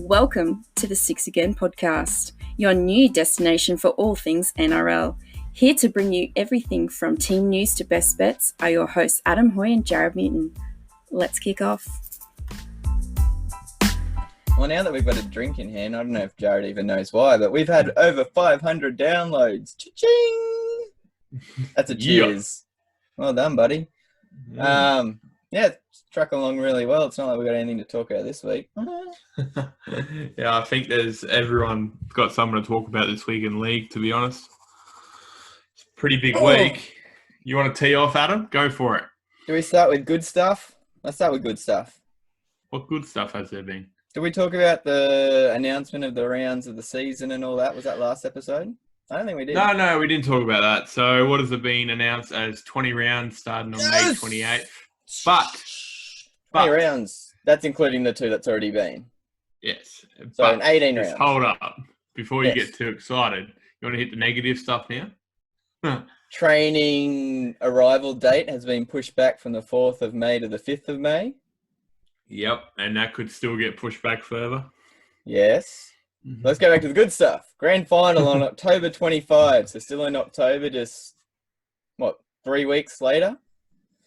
Welcome to the Six Again podcast, your new destination for all things NRL. Here to bring you everything from team news to best bets are your hosts Adam Hoy and Jarrod Newton. Let's kick off. Well, now that we've got a drink in hand, I don't know if Jarrod even knows why, but we've had over 500 downloads. Cha-ching! That's a cheers. Well done, buddy. It's trucking along really well. It's not like we've got anything to talk about this week. Yeah, I think everyone got something to talk about this week in league, to be honest. It's a pretty big week. You want to tee off, Adam? Go for it. Do we start with good stuff? Let's start with good stuff. What good stuff has there been? Did we talk about the announcement of the rounds of the season and all that? Was that last episode? I don't think we did. No, we didn't talk about that. So what has it been announced as 20 rounds starting on May 28th? But 20 rounds. That's including the two that's already been. Yes. So in 18 rounds. Hold up. Before you get too excited, you want to hit the negative stuff now? Training arrival date has been pushed back from the 4th of May to the 5th of May. Yep, and that could still get pushed back further. Yes. Mm-hmm. Let's go back to the good stuff. Grand final on October 25. So still in October, just, 3 weeks later?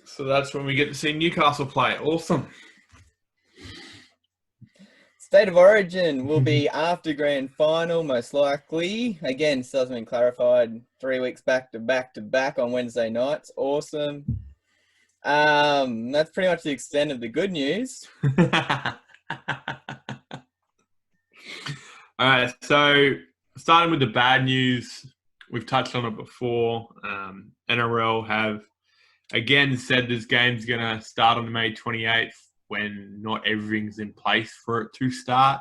So that's when we get to see Newcastle play. Awesome. State of Origin will be after grand final, most likely. Again, still hasn't been clarified. 3 weeks back to back on Wednesday nights. Awesome. That's pretty much the extent of the good news. All right, so starting with the bad news, we've touched on it before. NRL have again said this game's going to start on May 28th when not everything's in place for it to start.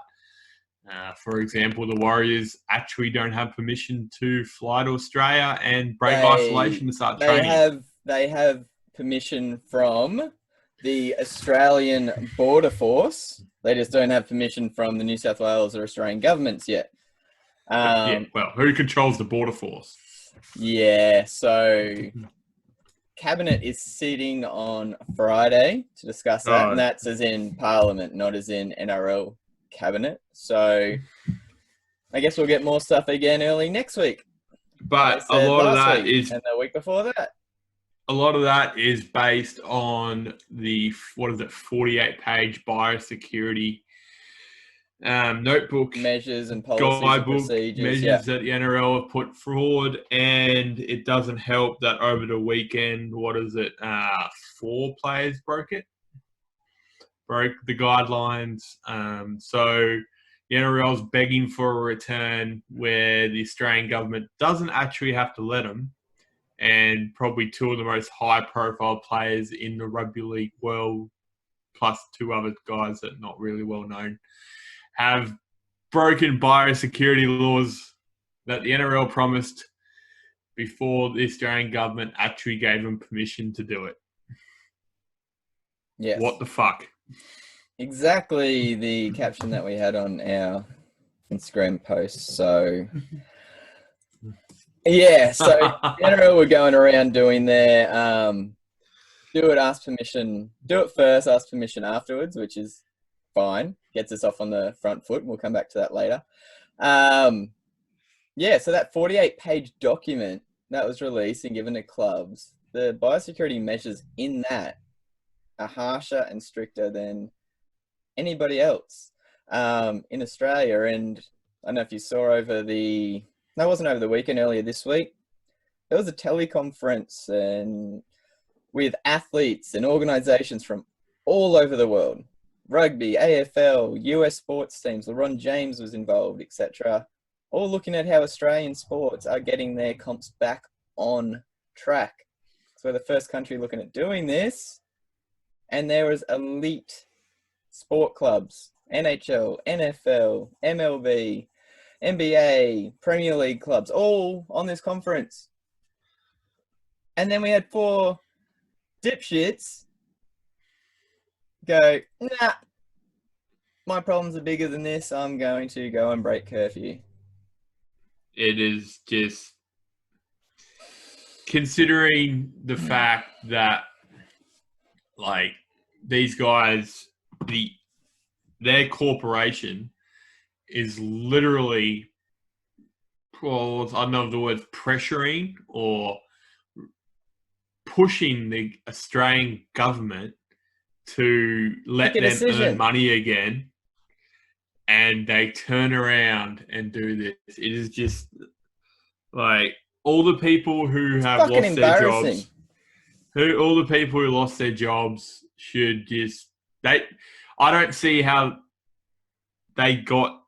For example, the Warriors actually don't have permission to fly to Australia and break isolation to start training. They have permission from the Australian Border Force. They just don't have permission from the New South Wales or Australian governments yet. Who controls the Border Force? Yeah, so Cabinet is sitting on Friday to discuss that, and that's as in Parliament, not as in NRL Cabinet. So I guess we'll get more stuff again early next week. But a lot of that is... And the week before that. A lot of that is based on the, 48-page biosecurity notebook. Measures and policies and procedures. Measures that the NRL have put forward, and it doesn't help that over the weekend, 4 players broke the guidelines. So the NRL's begging for a return where the Australian government doesn't actually have to let them. And probably 2 of the most high-profile players in the rugby league world, plus 2 other guys that are not really well known, have broken biosecurity laws that the NRL promised before the Australian government actually gave them permission to do it. Yes. What the fuck? Exactly the caption that we had on our Instagram post. So... Yeah, so NRL were going around doing their do it first, ask permission afterwards, which is fine. Gets us off on the front foot, and we'll come back to that later. So that 48-page document that was released and given to clubs, the biosecurity measures in that are harsher and stricter than anybody else in Australia. And I don't know if you saw that wasn't over the weekend, earlier this week. There was a teleconference with athletes and organisations from all over the world. Rugby, AFL, US sports teams, LeBron James was involved, etc. All looking at how Australian sports are getting their comps back on track. So we're the first country looking at doing this. And there was elite sport clubs, NHL, NFL, MLB, NBA, Premier League clubs, all on this conference. And then we had 4 dipshits go, nah, my problems are bigger than this. I'm going to go and break curfew. It is just considering the fact that, these guys, their corporation is literally, well, I don't know if the word pressuring or pushing the Australian government to let Make a them decision. earn money again, and they turn around and do this. It is just like all the people who have fucking lost their embarrassing. jobs, all the people who lost their jobs should just I don't see how they got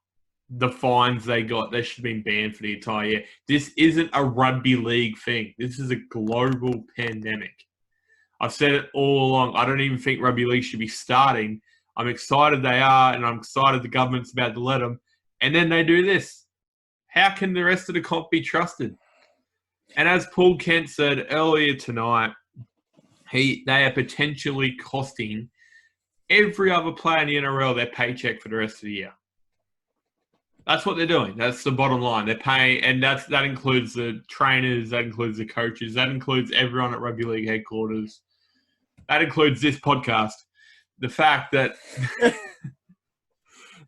the fines they got. They should have been banned for the entire year. This isn't a rugby league thing. This is a global pandemic. I've said it all along. I don't even think rugby league should be starting. I'm excited they are, and I'm excited the government's about to let them. And then they do this. How can the rest of the comp be trusted? And as Paul Kent said earlier tonight, they are potentially costing every other player in the NRL their paycheck for the rest of the year. That's what they're doing. That's the bottom line. They're paying, and that includes the trainers, that includes the coaches, that includes everyone at rugby league headquarters. That includes this podcast. The fact that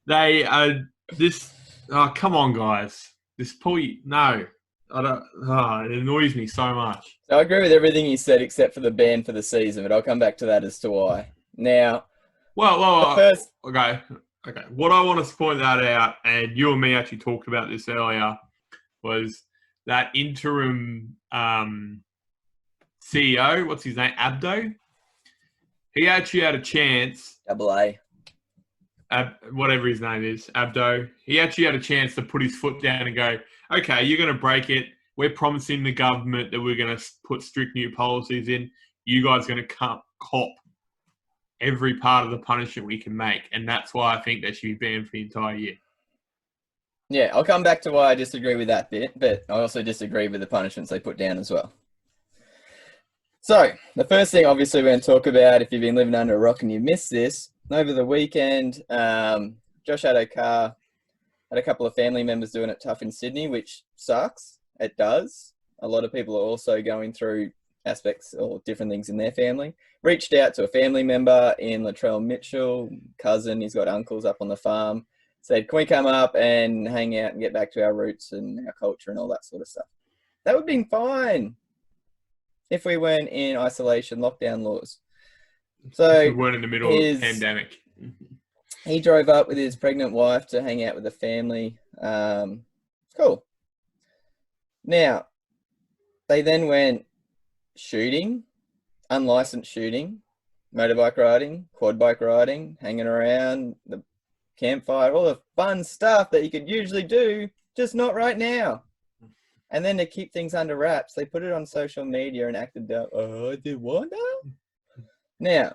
they are this. Oh, come on, guys. This no, I don't. Oh, it annoys me so much. So I agree with everything you said except for the ban for the season, but I'll come back to that as to why. Now, okay. What I want to point that out, and you and me actually talked about this earlier, was that interim CEO. What's his name? Abdo. He actually had a chance. AA. Whatever his name is, Abdo. He actually had a chance to put his foot down and go, okay, you're going to break it. We're promising the government that we're going to put strict new policies in. You guys are going to cop every part of the punishment we can make. And that's why I think they should be banned for the entire year. Yeah, I'll come back to why I disagree with that bit, but I also disagree with the punishments they put down as well. So, the first thing, obviously, we're going to talk about, if you've been living under a rock and you missed this, over the weekend, Josh addo-car had a couple of family members doing it tough in Sydney, which sucks. It does. A lot of people are also going through aspects or different things in their family. Reached out to a family member in Latrell Mitchell, cousin, he's got uncles up on the farm, said, can we come up and hang out and get back to our roots and our culture and all that sort of stuff? That would have been fine if we weren't in isolation lockdown laws. So we weren't in the middle of a pandemic. He drove up with his pregnant wife to hang out with the family. Cool. Now, they then went shooting, unlicensed shooting, motorbike riding, quad bike riding, hanging around, the campfire, all the fun stuff that you could usually do, just not right now. And then to keep things under wraps, they put it on social media and acted out, oh, I did what now? Now,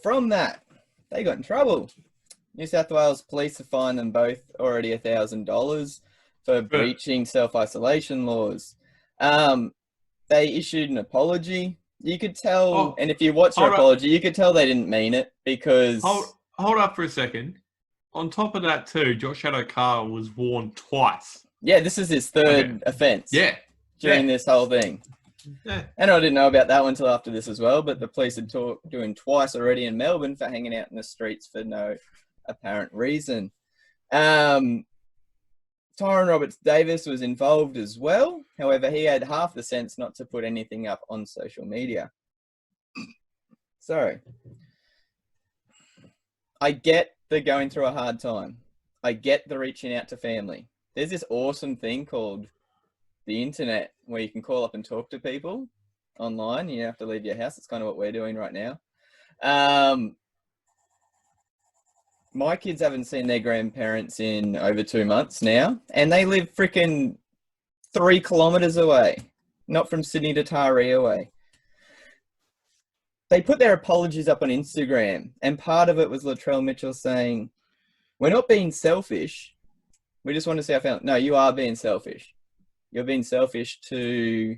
from that, they got in trouble. New South Wales police have fined them both already $1,000 for breaching self-isolation laws. They issued an apology. You could tell, and if you watch their apology, you could tell they didn't mean it because... Hold up for a second. On top of that too, Josh addo-car was warned twice. Yeah, this is his third offence. Yeah. During this whole thing. Yeah. And I didn't know about that one until after this as well, but the police had doing twice already in Melbourne for hanging out in the streets for no apparent reason. Tyrone Roberts-Davis was involved as well. However, he had half the sense not to put anything up on social media. Sorry. I get the going through a hard time. I get the reaching out to family. There's this awesome thing called the internet where you can call up and talk to people online. You don't have to leave your house. It's kind of what we're doing right now. My kids haven't seen their grandparents in over 2 months now, and they live freaking 3 kilometers away, not from Sydney to Taree away. They put their apologies up on Instagram, and part of it was Latrell Mitchell saying, we're not being selfish. We just want to see our family. No, you are being selfish. You're being selfish to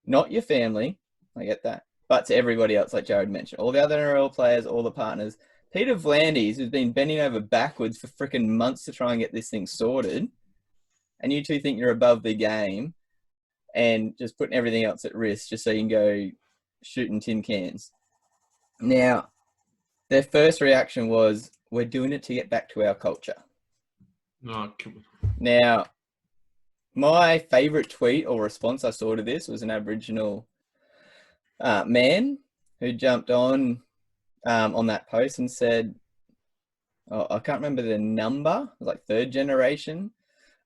not your family. I get that. But to everybody else, like Jarrod mentioned. All the other NRL players, all the partners. Peter V'landys, who's been bending over backwards for freaking months to try and get this thing sorted. And you two think you're above the game and just putting everything else at risk just so you can go shooting tin cans. Now, Their first reaction was, we're doing it to get back to our culture. Oh, come on. Now, my favourite tweet or response I saw to this was an Aboriginal man who jumped on that post and said, I can't remember the number, it was like third generation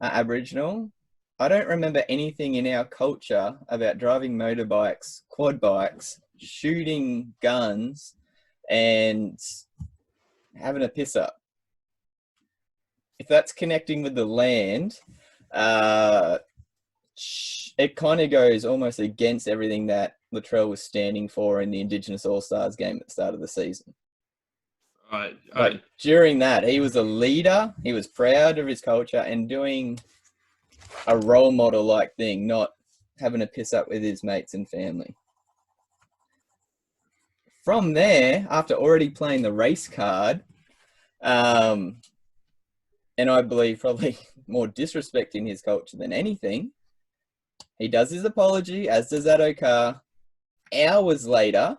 Aboriginal. I don't remember anything in our culture about driving motorbikes, quad bikes, shooting guns, and having a piss up. If that's connecting with the land, it kind of goes almost against everything that Latrell was standing for in the Indigenous All-Stars game at the start of the season. But during that, he was a leader, he was proud of his culture and doing a role model-like thing, not having a piss up with his mates and family. From there, after already playing the race card, and I believe probably more disrespecting his culture than anything, he does his apology, as does addo-car. Hours later,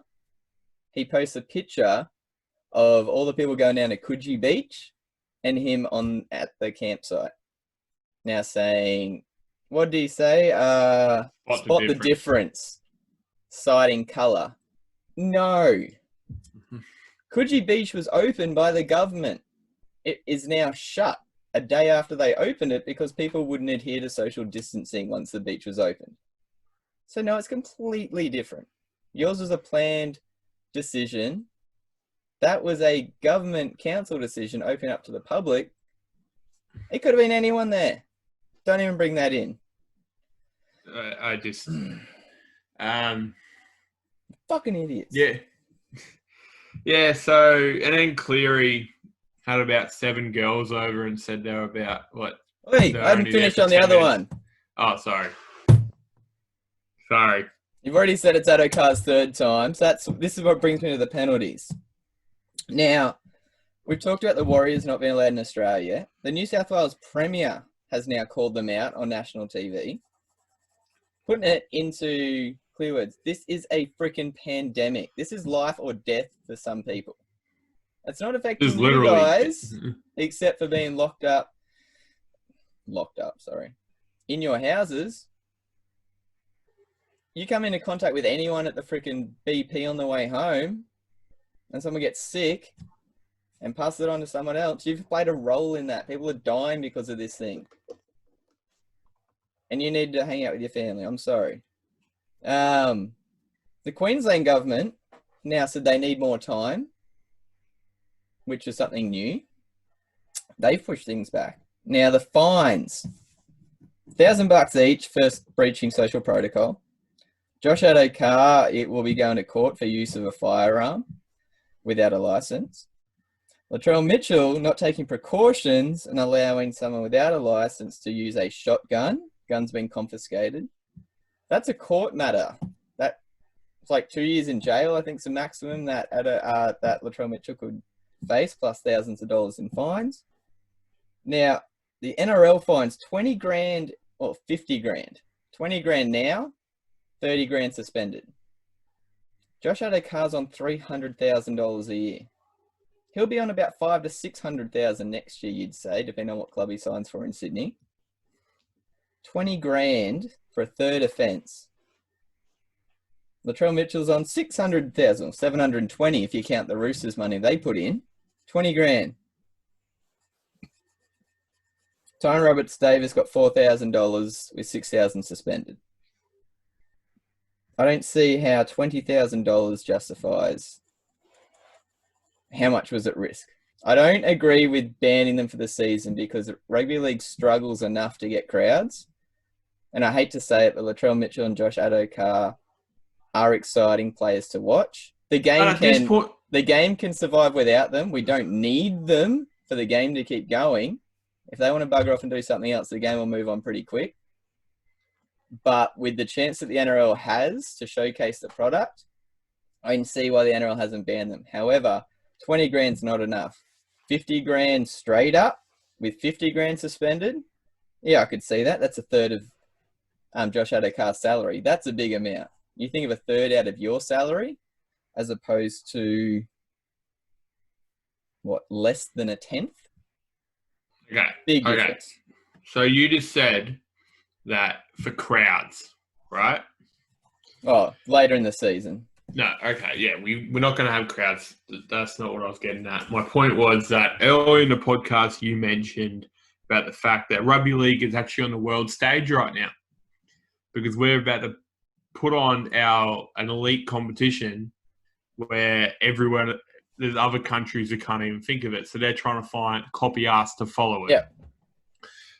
he posts a picture of all the people going down to Coogee Beach and him at the campsite. Now saying, what did he say? Spot the difference. Citing colour. No. Coogee Beach was opened by the government. It is now shut a day after they opened it because people wouldn't adhere to social distancing once the beach was opened. So no, it's completely different. Yours was a planned decision. That was a government council decision open up to the public. It could have been anyone there. Don't even bring that in. I just... Fucking idiots. Yeah. Yeah, so... And then Cleary had about 7 girls over and said they were about, what? Wait, I haven't finished on the other one. Oh, sorry. Sorry. You've already said it's addo-car's third time. So this is what brings me to the penalties. Now, we've talked about the Warriors not being allowed in Australia. The New South Wales Premier has now called them out on national TV. Putting it into clear words, this is a freaking pandemic. This is life or death for some people. It's not affecting you guys, except for being locked up, in your houses. You come into contact with anyone at the freaking BP on the way home, and someone gets sick and passes it on to someone else, you've played a role in that. People are dying because of this thing. And you need to hang out with your family. I'm sorry. The Queensland government now said they need more time, which is something new. They've pushed things back. Now the fines, $1,000 each for breaching social protocol. Josh addo-car, it will be going to court for use of a firearm without a license. Latrell Mitchell not taking precautions and allowing someone without a license to use a shotgun. Gun's been confiscated. That's a court matter. That's like 2 years in jail, I think, is the maximum that Latrell Mitchell could face, plus thousands of dollars in fines. Now, the NRL fines 20 grand or 50 grand. 20 grand now, 30 grand suspended. Josh addo-car's on $300,000 a year. He'll be on about $500,000 to $600,000 next year, you'd say, depending on what club he signs for in Sydney. 20 grand for a third offence. Latrell Mitchell's on $600,000, 720 if you count the Roosters money they put in. 20 grand. Tyrone Roberts Davis got $4,000 with $6,000 suspended. I don't see how $20,000 justifies how much was at risk. I don't agree with banning them for the season because rugby league struggles enough to get crowds. And I hate to say it, but Latrell Mitchell and Josh addo-car are exciting players to watch. The game can survive without them. We don't need them for the game to keep going. If they want to bugger off and do something else, the game will move on pretty quick. But with the chance that the NRL has to showcase the product, I can see why the NRL hasn't banned them. However, 20 grand's not enough. 50 grand straight up with 50 grand suspended. Yeah, I could see that. That's a third of Josh addo-car's salary. That's a big amount. You think of a third out of your salary as opposed to less than a tenth? Okay. Big Okay. difference. So you just said that for crowds, right? Oh, later in the season. No, okay, yeah, we're not going to have crowds. That's not what I was getting at. My point was that earlier in the podcast you mentioned about the fact that rugby league is actually on the world stage right now because we're about to put on an elite competition where everyone, there's other countries that can't even think of it, so they're trying to copy us to follow it. Yeah.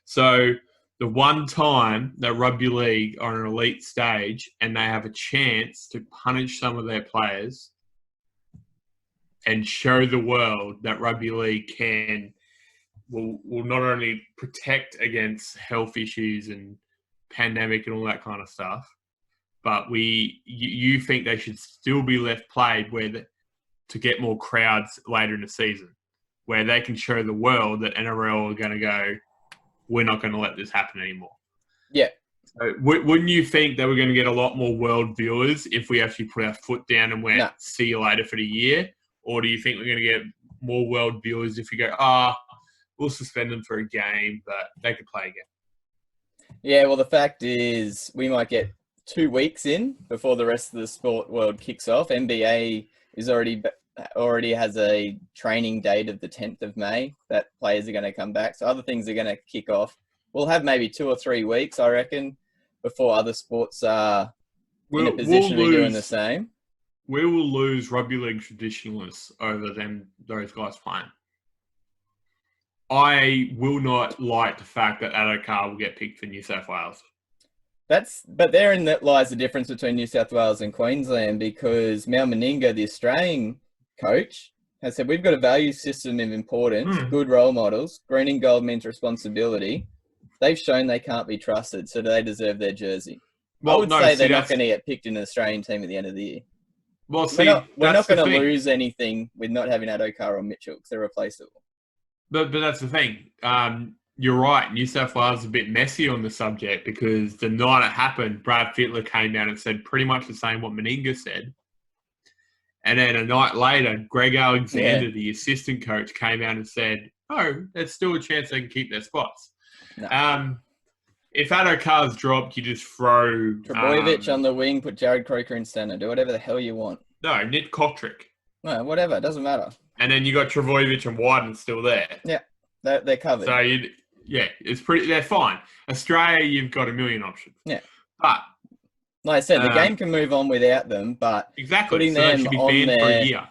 So the one time that rugby league are on an elite stage and they have a chance to punish some of their players and show the world that rugby league will not only protect against health issues and pandemic and all that kind of stuff, but you think they should still be left played to get more crowds later in the season, where they can show the world that NRL are going to go, we're not going to let this happen anymore. Yeah. So wouldn't you think that we're going to get a lot more world viewers if we actually put our foot down and went, see you later for the year? Or do you think we're going to get more world viewers if we go, we'll suspend them for a game, but they could play again? Yeah, well, the fact is we might get 2 weeks in before the rest of the sport world kicks off. NBA is already has a training date of the 10th of May that players are going to come back. So other things are going to kick off. We'll have maybe 2 or 3 weeks, I reckon, before other sports are in a position to be doing the same. We will lose rugby league traditionalists over those guys playing. I will not like the fact that addo-car will get picked for New South Wales. But therein that lies the difference between New South Wales and Queensland, because Mal Meninga, the Australian coach, has said we've got a value system of importance, good role models. Green and gold means responsibility. They've shown they can't be trusted, so they deserve their jersey. Well, I would say they're not going to get picked in the Australian team at the end of the year. Well, we're not going to lose anything with not having addo-car or Mitchell because they're replaceable. But that's the thing. You're right. New South Wales is a bit messy on the subject because the night it happened, Brad Fittler came out and said pretty much the same what Meninga said. And then a night later, Greg Alexander, the assistant coach, came out and said, "Oh, there's still a chance they can keep their spots." No. If addo-car's dropped, you just throw Trbojevic on the wing, put Jarrod Croker in centre, do whatever the hell you want. No, Nick Kotrick. No, whatever, it doesn't matter. And then you got Trbojevic and Wyden still there. Yeah, they're covered. So they're fine. Australia, you've got a million options. Yeah, but like I said, the game can move on without them. But putting them should be on banned there, for a year.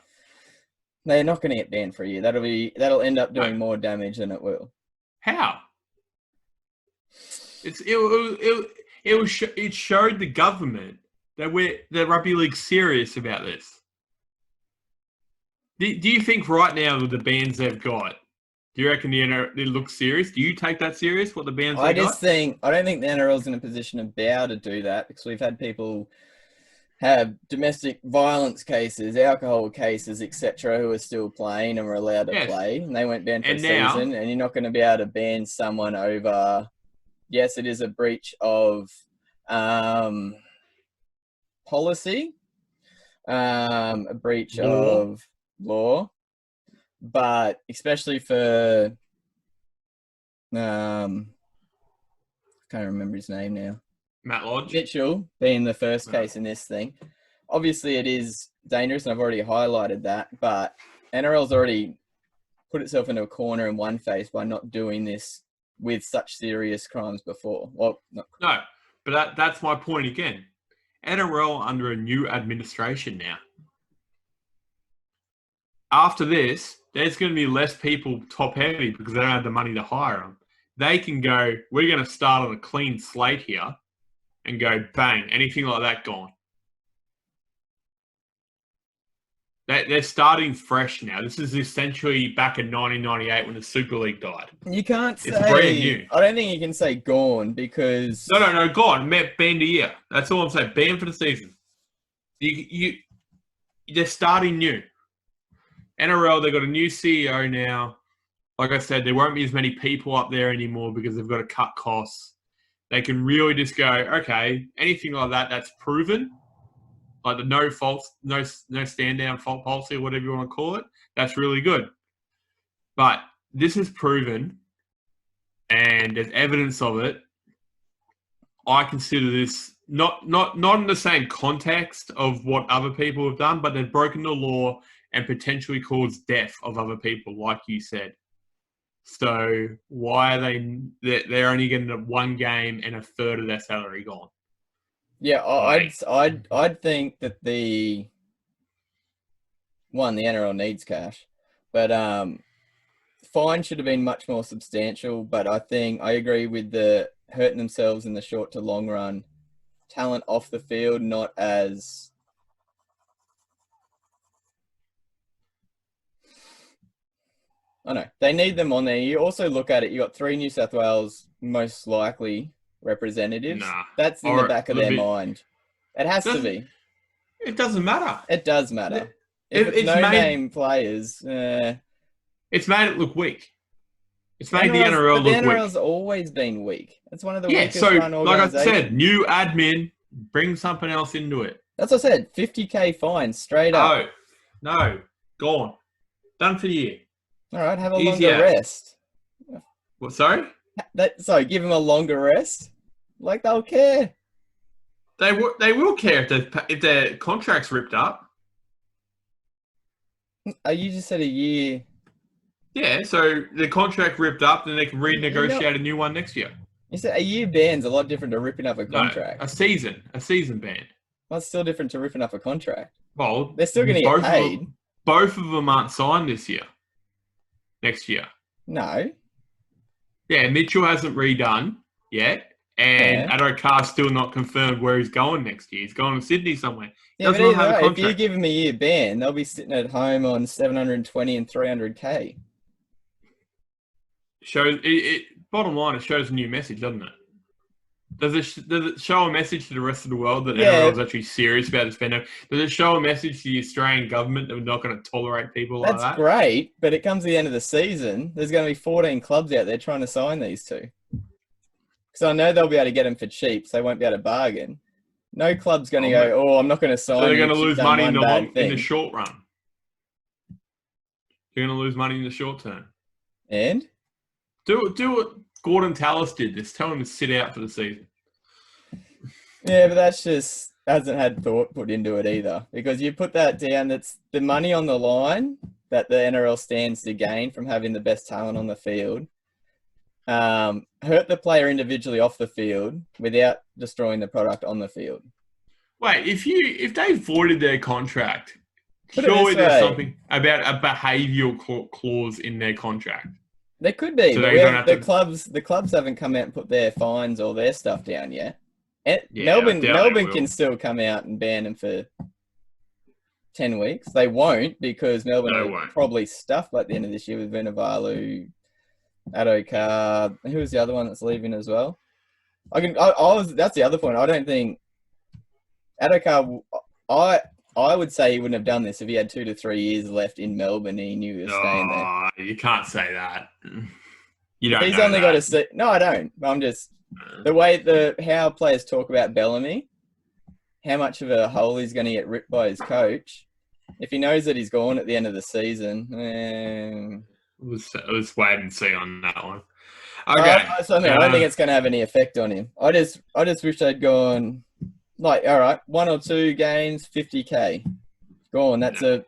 They're not going to get banned for a year. That'll end up doing more damage than it will. How? It showed the government that rugby league's serious about this. Do you think right now with the bans they've got, do you reckon it looks serious? Do you take that serious? What the bans I don't think the NRL's in a position to be able to do that because we've had people have domestic violence cases, alcohol cases, etc., who are still playing and were allowed to play, and they went banned for a season. And you're not going to be able to ban someone over. Yes, it is a breach of policy, a breach of law, but especially for I can't remember his name now. Matt Lodge. Mitchell being the first case in this thing. Obviously, it is dangerous, and I've already highlighted that, but NRL's already put itself into a corner in one phase by not doing this with such serious crimes before. Well, no, but that's my point again. NRL under a new administration now. After this, there's going to be less people top-heavy because they don't have the money to hire them. They can go, we're going to start on a clean slate here and go, bang, anything like that gone. They're starting fresh now. This is essentially back in 1998 when the Super League died. You can't say... It's brand new. I don't think you can say gone because... No, gone. Banned a year. That's all I'm saying. Banned for the season. They're starting new. NRL, they've got a new CEO now. Like I said, there won't be as many people up there anymore because they've got to cut costs. They can really just go, okay, anything like that's proven, like the no stand down fault policy or whatever you want to call it, that's really good. But this is proven, and there's evidence of it. I consider this not in the same context of what other people have done, but they've broken the law and potentially caused death of other people, like you said. So why are they're only getting one game and a third of their salary gone? Yeah, I'd think that the NRL needs cash, but fine should have been much more substantial. But I agree with the hurting themselves in the short to long run. Talent off the field, not as I know they need them on there. You also look at it. You got 3 New South Wales most likely representatives. Nah. That's in the back of their mind. It has to be. It doesn't matter. It does matter. If it's no-name players, it's made it look weak. It's made the NRL look weak. The NRL's always been weak. It's one of the weakest run organizations. Like I said, new admin, bring something else into it. That's what I said. 50K fine, straight up. No, gone. Done for the year. All right, have a longer rest. What? Sorry? Give them a longer rest. Like they'll care. They will care if their contract's ripped up. You just said a year. Yeah, so the contract ripped up, then they can renegotiate a new one next year. You said a year ban's a lot different to ripping up a contract. No, a season ban. Well, it's still different to ripping up a contract. Well, they're still going to get paid. Both of them aren't signed this year. Next year. No. Yeah, Mitchell hasn't redone yet, and addo-car's still not confirmed where he's going next year. He's going to Sydney somewhere. Yeah, but if you give him a year ban, they'll be sitting at home on 720 and 300K. Bottom line, it shows a new message, doesn't it? Does it show a message to the rest of the world that NRL is actually serious about this pandemic? Does it show a message to the Australian government that we're not going to tolerate people like that? That's great, but it comes to the end of the season. There's going to be 14 clubs out there trying to sign these two. Because I know they'll be able to get them for cheap, so they won't be able to bargain. No club's going to go, I'm not going to sign. So they're going to lose money in the short run. You're going to lose money in the short term. And? Do what Gordon Tallis did. Just tell him to sit out for the season. Yeah, but that's just hasn't had thought put into it either. Because you put that down, that's the money on the line that the NRL stands to gain from having the best talent on the field. Hurt the player individually off the field without destroying the product on the field. Wait, if they voided their contract, surely there's something about a behavioural clause in their contract. There could be, so but the clubs haven't come out and put their fines or their stuff down yet. Melbourne can still come out and ban them for 10 weeks. They won't because Melbourne will probably stuff by the end of this year with Vunivalu, addo-car. Who was the other one that's leaving as well? That's the other point. I don't think addo-car. I would say he wouldn't have done this if he had 2 to 3 years left in Melbourne and he knew he was staying there. You can't say that. You don't. He's only got to say. No, I don't. I'm just the way how players talk about Bellamy, how much of a hole he's going to get ripped by his coach. If he knows that he's gone at the end of the season, let's wait and see on that one. Okay. I don't think it's going to have any effect on him. I just wish they'd gone. Like, all right, 1 or 2 games, 50K. Go on, that's a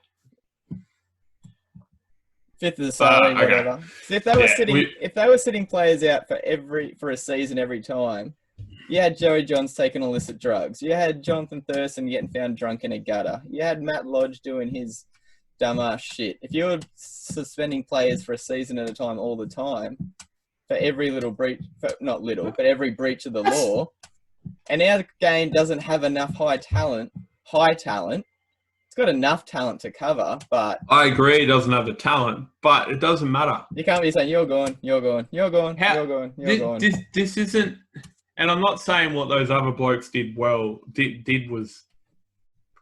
fifth of the salary, whatever. So if they were sitting players out for a season every time, you had Joey Johns taking illicit drugs. You had Jonathan Thurston getting found drunk in a gutter. You had Matt Lodge doing his dumbass shit. If you were suspending players for a season at a time all the time, for every little breach, not little, but every breach of the law. And our game doesn't have enough high talent. It's got enough talent to cover, but... I agree it doesn't have the talent, but it doesn't matter. You can't be saying, you're going. This isn't... And I'm not saying what those other blokes did was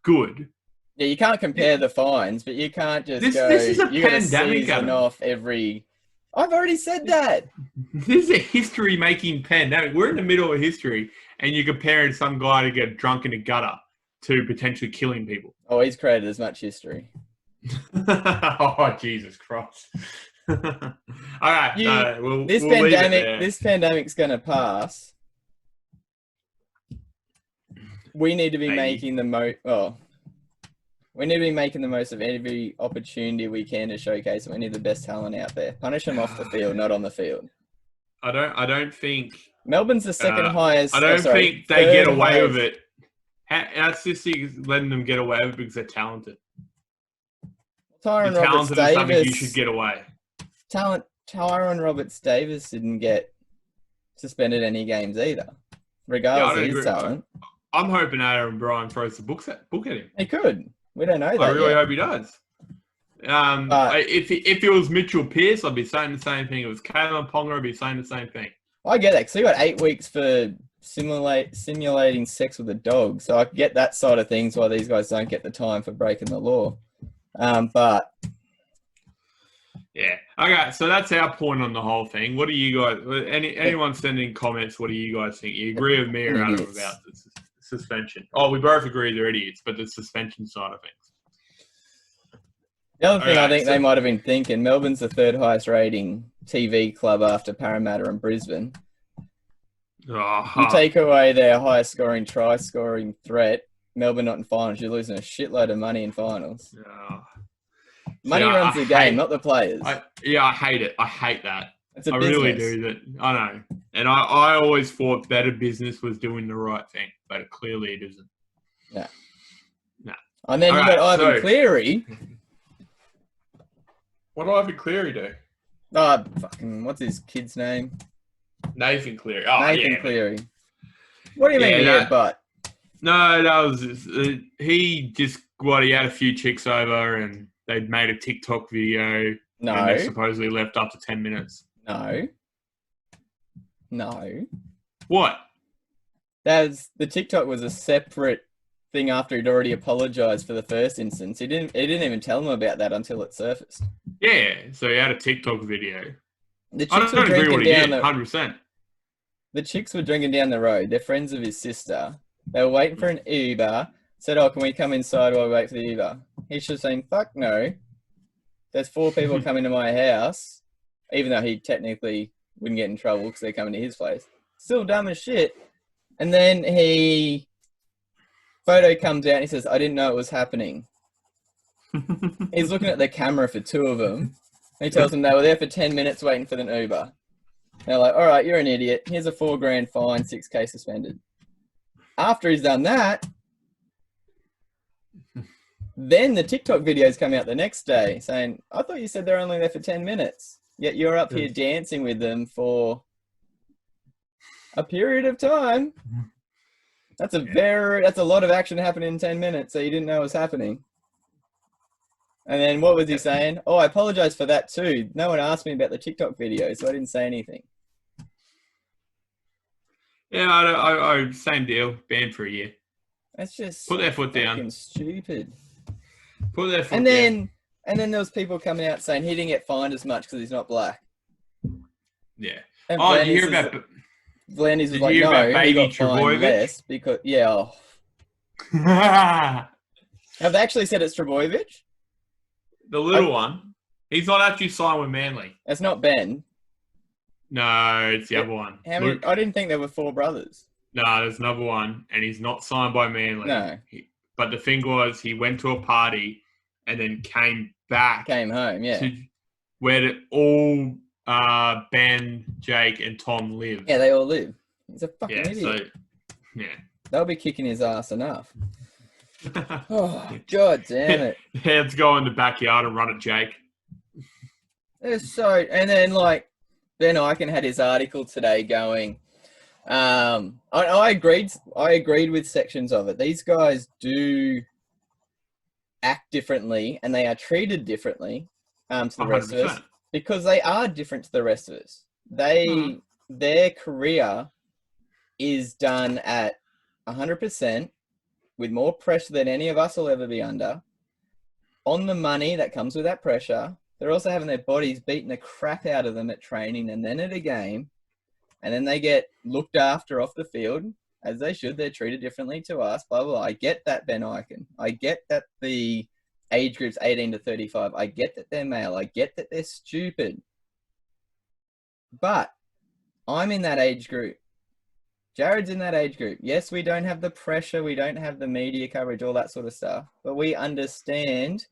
good. Yeah, you can't compare the fines, but you can't just This is a pandemic, Adam. Off every... I've already said that. This is a history-making pandemic. We're in the middle of history, and you're comparing some guy to get drunk in a gutter to potentially killing people. Oh, he's created as much history. Oh, Jesus Christ. All right, no, this we'll leave it pandemic, there. this pandemic's gonna pass. We need to be making the most. Oh, we need to be making the most of every opportunity we can to showcase any of the best talent out there. Punish them off the field, not on the field. I don't think Melbourne's the second highest. I don't think they get away with it. Our Sissy's letting them get away with it because they're talented. Tyrone You're Roberts talented is something you Davis. should get away. Tyrone Roberts Davis didn't get suspended any games either, regardless of his talent. I'm hoping Adam Bryan throws the book at him. He could. We don't know that. I really yet. hope he does. If it was Mitchell Pearce, I'd be saying the same thing. If it was Kalen Ponga, I'd be saying the same thing. I get that. So you got 8 weeks for simulating sex with a dog. So I get that side of things why these guys don't get the time for breaking the law. But yeah, okay. So that's our point on the whole thing. What do you guys? Anyone sending comments? What do you guys think? You agree with me or Adam about the suspension? Oh, we both agree they're idiots, but the suspension side of things. The other thing I think they might have been thinking, Melbourne's the third highest rating TV club after Parramatta and Brisbane. You take away their highest scoring, try-scoring threat, Melbourne not in finals, you're losing a shitload of money in finals. Money runs the game, not the players. I hate it. I hate that. It's a I business. really do. That I know. And I always thought better business was doing the right thing, but clearly it isn't. No. No. And then you got Ivan Cleary. What did Ivan Cleary do? Oh, fucking, what's his kid's name? Nathan Cleary. Oh, Nathan Cleary. What do you mean, but? No, that was he had a few chicks over and they'd made a TikTok video. No. And they supposedly left up to 10 minutes. No. What? The TikTok was a separate thing after he'd already apologized for the first instance. He didn't even tell them about that until it surfaced. Yeah, so he had a TikTok video. The chicks were drinking down 100%. The chicks were drinking down the road. They're friends of his sister. They were waiting for an Uber. Said, "Oh, can we come inside while we wait for the Uber?" He should have saying, "Fuck no. There's 4 people coming to my house," even though he technically wouldn't get in trouble because they're coming to his place. Still dumb as shit. And then photo comes out and he says, "I didn't know it was happening." He's looking at the camera for 2 of them. And he tells them they were there for 10 minutes waiting for the Uber. They're like, "All right, you're an idiot. Here's a $4 grand fine, 6K suspended." After he's done that, then the TikTok videos come out the next day saying, "I thought you said they're only there for 10 minutes. Yet you're up here dancing with them for a period of time." That's a lot of action happening in 10 minutes, so you didn't know it was happening. And then what was he saying? "Oh, I apologize for that too. No one asked me about the TikTok video, so I didn't say anything." Yeah, I same deal. Banned for a year. That's just put their foot down. Stupid. Put their foot down. And then there was people coming out saying he didn't get fined as much because he's not black. Yeah. And Did you hear about Vlandis was like, "No, he got fined less because Have they actually said it's Trbojevic? The little one. He's not actually signed with Manly. It's not Ben. No, it's the other one. I didn't think there were 4 brothers. No, there's another one, and he's not signed by Manly. No. But the thing was, he went to a party and then came home, yeah. To where all Ben, Jake, and Tom live. Yeah, they all live. He's a fucking idiot. So, yeah. They'll be kicking his ass enough. Oh, God damn it. Let's go in the backyard and run at Jake. And then, Ben Eichen had his article today going, I agreed with sections of it. These guys do act differently and they are treated differently to the 100%. Rest of us because they are different to the rest of us. Their career is done at 100% with more pressure than any of us will ever be under. On the money that comes with that pressure, they're also having their bodies beating the crap out of them at training and then at a game. And then they get looked after off the field, as they should. They're treated differently to us, blah, blah, blah. I get that, Ben Eichen. I get that the age groups 18 to 35. I get that they're male. I get that they're stupid. But I'm in that age group. Jarrod's in that age group. Yes, we don't have the pressure. We don't have the media coverage, all that sort of stuff. But we understand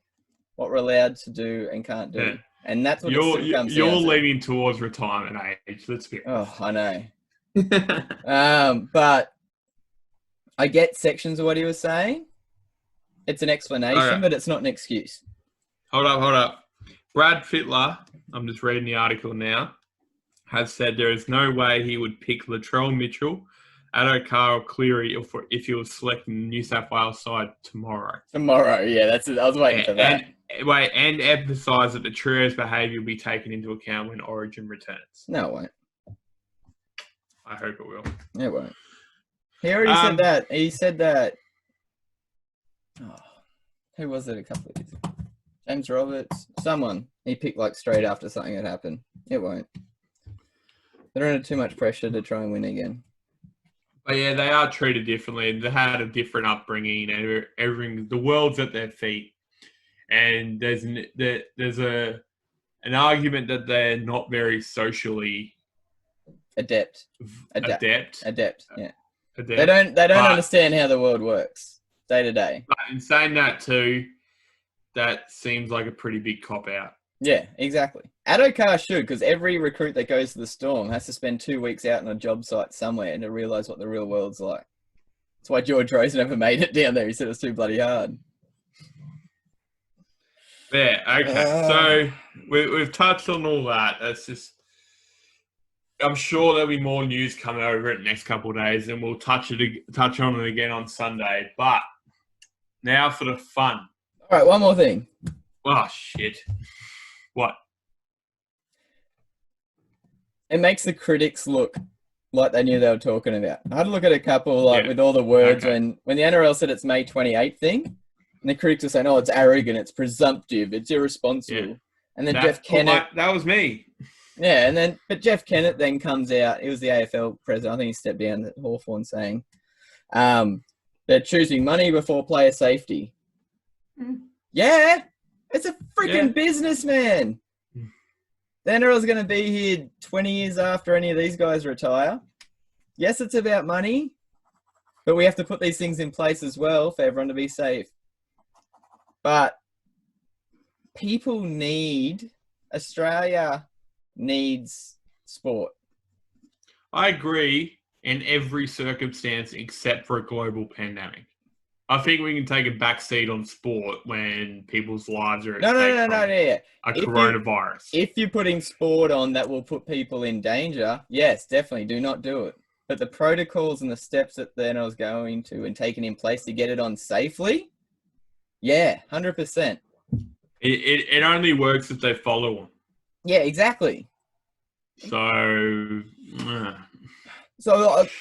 what we're allowed to do and can't do. Yeah. And that's what you're leaning towards retirement age. Let's be honest. Oh, I know. But I get sections of what he was saying. It's an explanation, but it's not an excuse. Hold up. Brad Fittler, I'm just reading the article now, has said there is no way he would pick Latrell Mitchell, addo-car or Cleary if he was selecting the New South Wales side tomorrow. Tomorrow, yeah, that's it. I was waiting for that. And emphasise that the trio's behaviour will be taken into account when Origin returns. No, it won't. I hope it will. It won't. He already said that. He said that. Oh, who was it a couple of years ago? James Roberts? Someone. He picked like straight after something had happened. It won't. They're under too much pressure to try and win again. But yeah, they are treated differently. They had a different upbringing and everything. The world's at their feet. And there's an argument that they're not very socially adept. Yeah. They don't understand how the world works day to day. But in saying that too, that seems like a pretty big cop out. Yeah, exactly. Addo-car should, because every recruit that goes to the Storm has to spend 2 weeks out on a job site somewhere and to realise what the real world's like. That's why George Rose never made it down there. He said it was too bloody hard. Yeah, okay. So we've touched on all that. That's just... I'm sure there'll be more news coming over it the next couple of days, and we'll touch on it again on Sunday. But now for the fun. All right, one more thing. Oh, shit. What? It makes the critics look like they knew they were talking about. I had to look at a couple with all the words when the NRL said it's May 28th thing, and the critics were saying, oh, it's arrogant, it's presumptive, it's irresponsible. Yeah. And then Jeff Kennett... that was me. Yeah, but Jeff Kennett then comes out. He was the AFL president. I think he stepped down at Hawthorn saying they're choosing money before player safety. Mm. Yeah, it's a freaking business, man. The NRL's going to be here 20 years after any of these guys retire. Yes, it's about money, but we have to put these things in place as well for everyone to be safe. But Australia needs sport. I agree in every circumstance except for a global pandemic. I think we can take a back seat on sport when people's lives are at stake from a coronavirus. If you're putting sport on that will put people in danger, yes, definitely do not do it. But the protocols and the steps that the NRL is going to and taking in place to get it on safely, 100%. It only works if they follow them. Yeah, exactly. So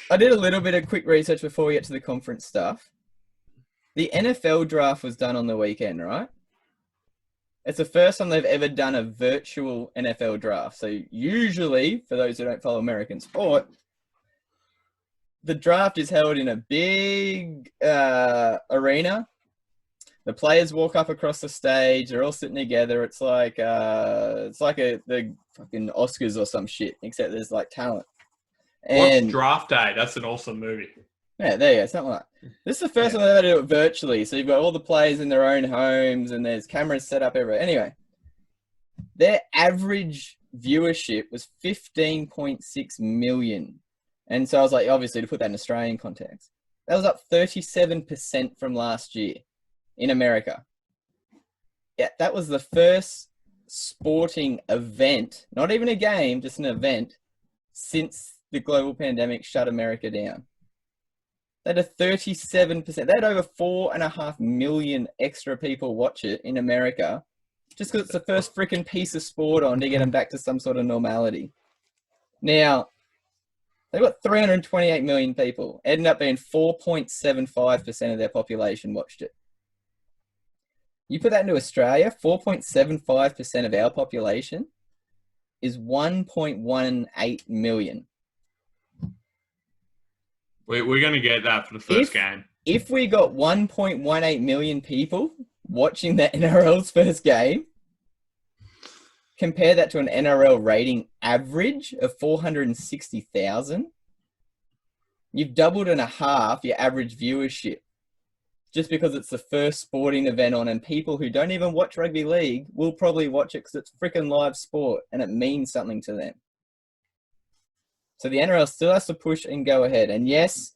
I did a little bit of quick research before we get to the conference stuff. The NFL draft was done on the weekend, right? It's the first time they've ever done a virtual NFL draft. So usually, for those who don't follow American sport, the draft is held in a big arena. The players walk up across the stage. They're all sitting together. It's like the fucking Oscars or some shit, except there's like talent. What's Draft Day? That's an awesome movie. Yeah, there you go. Something like that. This is the first time they've ever do it virtually. So you've got all the players in their own homes and there's cameras set up everywhere. Anyway, their average viewership was 15.6 million. And so I was like, obviously, to put that in Australian context, that was up 37% from last year in America. Yeah, that was the first sporting event, not even a game, just an event, since the global pandemic shut America down. They had a 37%. They had over 4.5 million extra people watch it in America just because it's the first freaking piece of sport on to get them back to some sort of normality. Now, they've got 328 million people. It ended up being 4.75% of their population watched it. You put that into Australia, 4.75% of our population is 1.18 million. We're going to get that for the first game. If we got 1.18 million people watching the NRL's first game, compare that to an NRL rating average of 460,000. You've doubled and a half your average viewership just because it's the first sporting event on, and people who don't even watch rugby league will probably watch it because it's freaking live sport and it means something to them. So the NRL still has to push and go ahead. And yes,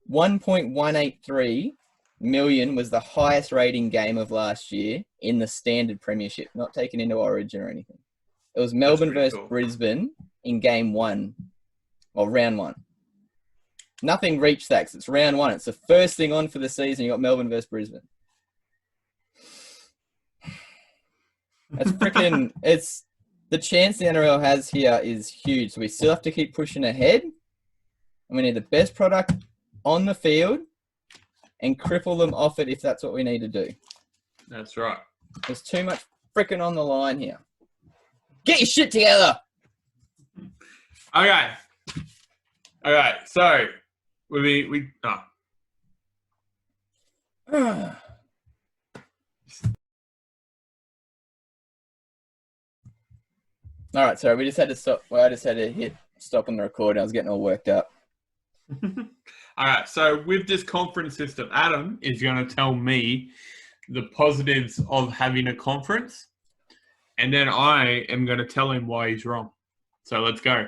1.183 million was the highest rating game of last year in the standard premiership, not taken into Origin or anything. It was Melbourne versus Brisbane in game 1, or round 1. Nothing reached that because it's round 1. It's the first thing on for the season. You got Melbourne versus Brisbane. That's freaking, it's the chance the NRL has here is huge. So we still have to keep pushing ahead. And we need the best product on the field and cripple them off it if that's what we need to do. That's right. There's too much freaking on the line here. Get your shit together. Okay. So All right, sorry, we just had to stop. Well, I just had to hit stop on the recording. I was getting all worked up. All right, so with this conference system, Adam is going to tell me the positives of having a conference, and then I am going to tell him why he's wrong. So let's go.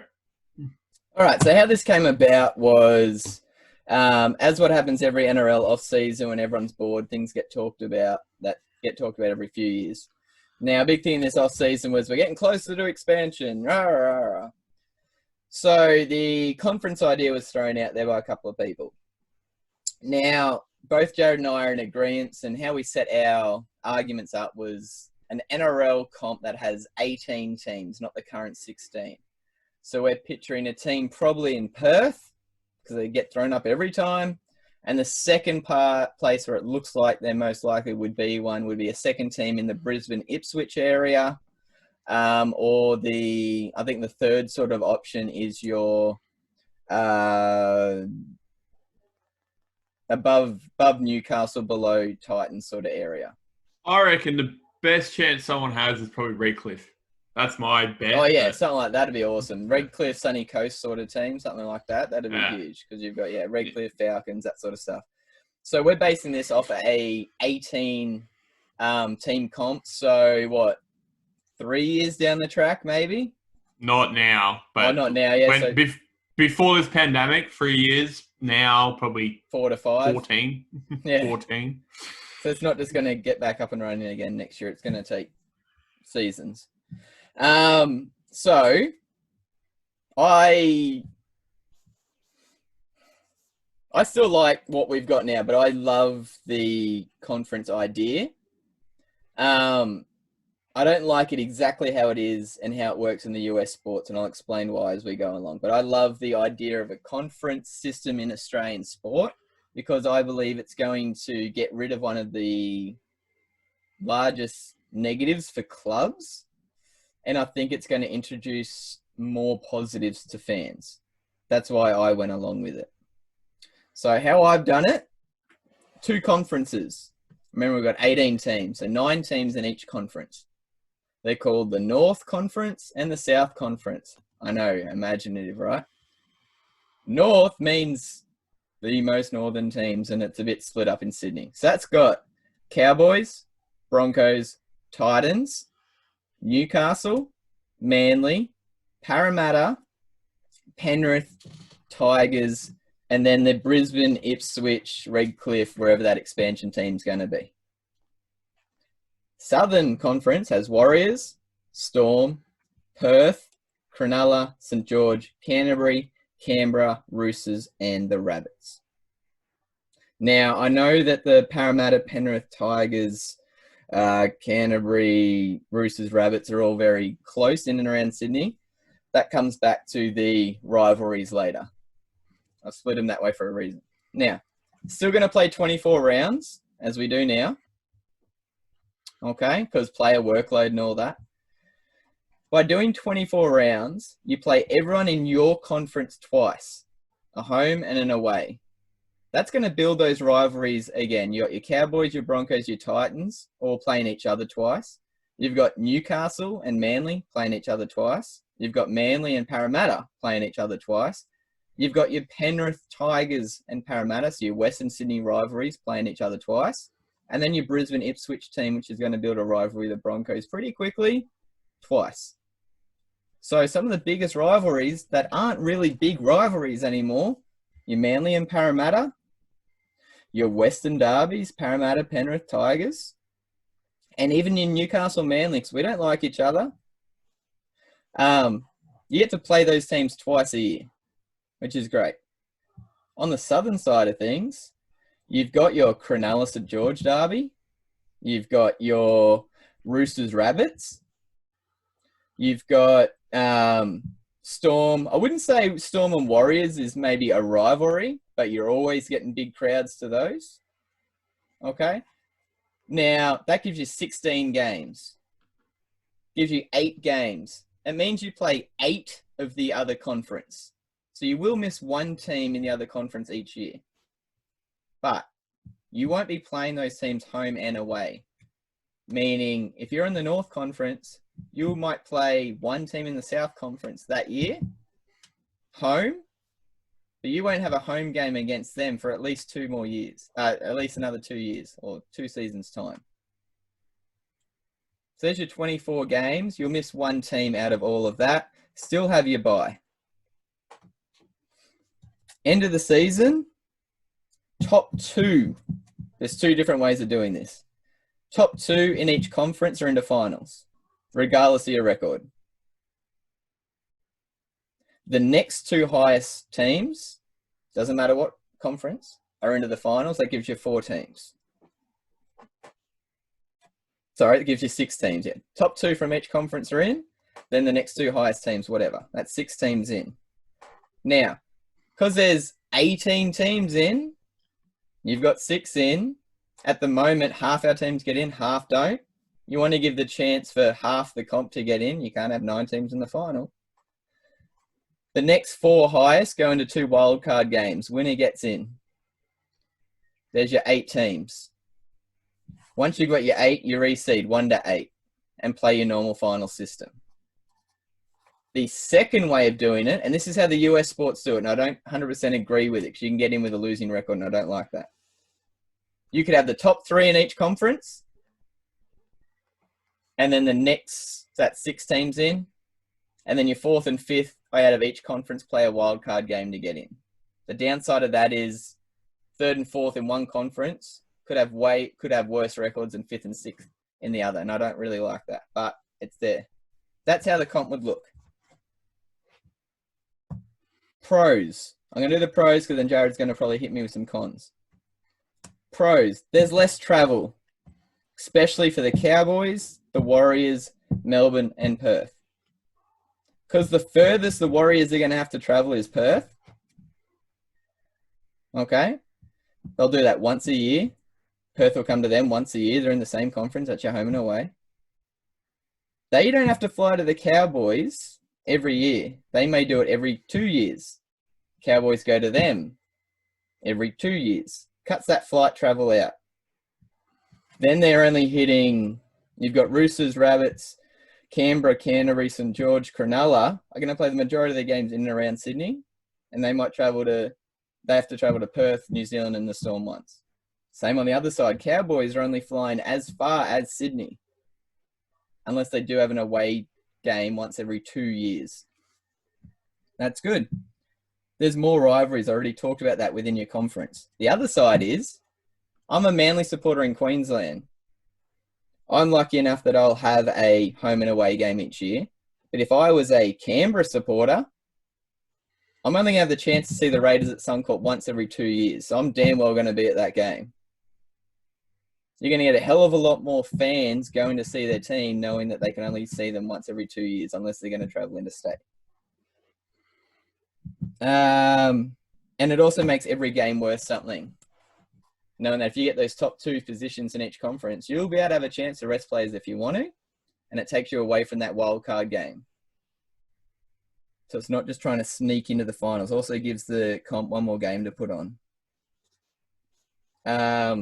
All right, so how this came about was, as what happens every NRL off-season when everyone's bored, things get talked about every few years. Now, a big thing in this off-season was we're getting closer to expansion. Rah, rah, rah. So the conference idea was thrown out there by a couple of people. Now, both Jarrod and I are in agreement, and how we set our arguments up was an NRL comp that has 18 teams, not the current 16. So we're picturing a team probably in Perth, because they get thrown up every time. And the second place where it looks like they're most likely would be a second team in the Brisbane Ipswich area. Or I think the third sort of option is your above Newcastle, below Titans sort of area. I reckon the best chance someone has is probably Redcliffe. That's my bet. Oh, yeah, something like that would be awesome. Redcliffe, Sunny Coast sort of team, something like that. That'd be huge because you've got, Redcliffe, Falcons, that sort of stuff. So we're basing this off a 18 team comp. So, 3 years down the track, maybe? Not now. But not now, yeah. Before this pandemic, 3 years. Now, probably 4 to 5. 14. Yeah. 14. So it's not just going to get back up and running again next year. It's going to take seasons. So I still like what we've got now, but I love the conference idea. I don't like it exactly how it is and how it works in the US sports, and I'll explain why as we go along. But I love the idea of a conference system in Australian sport because I believe it's going to get rid of one of the largest negatives for clubs. And I think it's going to introduce more positives to fans. That's why I went along with it. So how I've done it, 2 conferences. Remember, we've got 18 teams, so 9 teams in each conference. They're called the North Conference and the South Conference. I know, imaginative, right? North means the most northern teams, and it's a bit split up in Sydney. So that's got Cowboys, Broncos, Titans, Newcastle, Manly, Parramatta, Penrith, Tigers, and then the Brisbane, Ipswich, Redcliffe, wherever that expansion team's going to be. Southern Conference has Warriors, Storm, Perth, Cronulla, St George, Canterbury, Canberra, Roosters, and the Rabbits. Now, I know that the Parramatta, Penrith, Tigers, Canterbury, Roosters, Rabbits are all very close in and around Sydney. That comes back to the rivalries later. I've split them that way for a reason. Now, still going to play 24 rounds, as we do now. Okay, because player workload and all that. By doing 24 rounds, you play everyone in your conference twice, a home and an away. That's going to build those rivalries again. You got your Cowboys, your Broncos, your Titans all playing each other twice. You've got Newcastle and Manly playing each other twice. You've got Manly and Parramatta playing each other twice. You've got your Penrith Tigers and Parramatta, so your Western Sydney rivalries playing each other twice. And then your Brisbane Ipswich team, which is going to build a rivalry with the Broncos pretty quickly, twice. So some of the biggest rivalries that aren't really big rivalries anymore, your Manly and Parramatta, your Western Derbies, Parramatta, Penrith Tigers, and even your Newcastle Manly, because we don't like each other. You get to play those teams twice a year, which is great. On the southern side of things, you've got your Cronulla St George derby. You've got your Roosters Rabbits. You've got Storm. I wouldn't say Storm and Warriors is maybe a rivalry, but you're always getting big crowds to those. Okay. Now, that gives you 16 games. Gives you 8 games. It means you play 8 of the other conference. So you will miss one team in the other conference each year. But you won't be playing those teams home and away. Meaning, if you're in the North Conference, you might play one team in the South Conference that year, home, but you won't have a home game against them for at least 2 more years, at least another 2 years or 2 seasons' time. So there's your 24 games. You'll miss one team out of all of that. Still have your bye. End of the season, top 2. There's 2 different ways of doing this. Top 2 in each conference are into finals, regardless of your record. The next 2 highest teams, doesn't matter what conference, are into the finals. That gives you 4 teams. Sorry, it gives you 6 teams. Yeah. Top 2 from each conference are in, then the next 2 highest teams, whatever. That's 6 teams in. Now, because there's 18 teams in, you've got 6 in. At the moment, half our teams get in, half don't. You want to give the chance for half the comp to get in. You can't have 9 teams in the final. The next 4 highest go into 2 wildcard games. Winner gets in. There's your 8 teams. Once you've got your 8, you reseed 1 to 8 and play your normal final system. The second way of doing it, and this is how the US sports do it, and I don't 100% agree with it because you can get in with a losing record, and I don't like that. You could have the top 3 in each conference, and then the next, that's 6 teams in, and then your 4th and 5th out of each conference play a wild card game to get in. The downside of that is 3rd and 4th in one conference could have worse records than 5th and 6th in the other, and I don't really like that, but it's there. That's how the comp would look. Pros. I'm going to do the pros because then Jarrod's going to probably hit me with some cons. Pros. There's less travel, especially for the Cowboys, the Warriors, Melbourne, and Perth. Because the furthest the Warriors are going to have to travel is Perth. Okay? They'll do that once a year. Perth will come to them once a year. They're in the same conference. That's your home and away. They don't have to fly to the Cowboys every year. They may do it every 2 years. Cowboys go to them every 2 years. Cuts that flight travel out. Then they're only hitting, you've got Roosters, Rabbits, Canberra, Canterbury, St George, Cronulla are going to play the majority of their games in and around Sydney, and they have to travel to Perth, New Zealand, and the Storm once. Same on the other side. Cowboys are only flying as far as Sydney, unless they do have an away game once every 2 years. That's good. There's more rivalries. I already talked about that within your conference. The other side is, I'm a Manly supporter in Queensland. I'm lucky enough that I'll have a home and away game each year. But if I was a Canberra supporter, I'm only going to have the chance to see the Raiders at Suncorp once every 2 years. So I'm damn well going to be at that game. You're going to get a hell of a lot more fans going to see their team knowing that they can only see them once every 2 years unless they're going to travel interstate. And it also makes every game worth something. Knowing that if you get those top 2 positions in each conference, you'll be able to have a chance to rest players if you want to, and it takes you away from that wild card game. So it's not just trying to sneak into the finals. Also gives the comp one more game to put on. Yeah,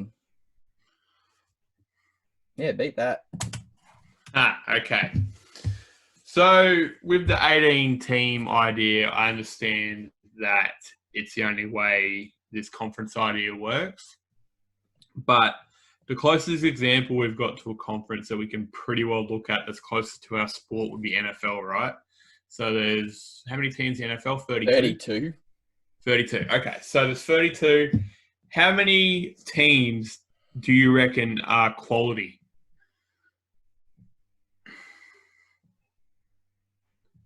beat that. Okay. So with the 18-team idea, I understand that it's the only way this conference idea works. But the closest example we've got to a conference that we can pretty well look at that's closest to our sport would be NFL, right? So there's, how many teams in the NFL? 32? 32. 32. Okay, so there's 32. How many teams do you reckon are quality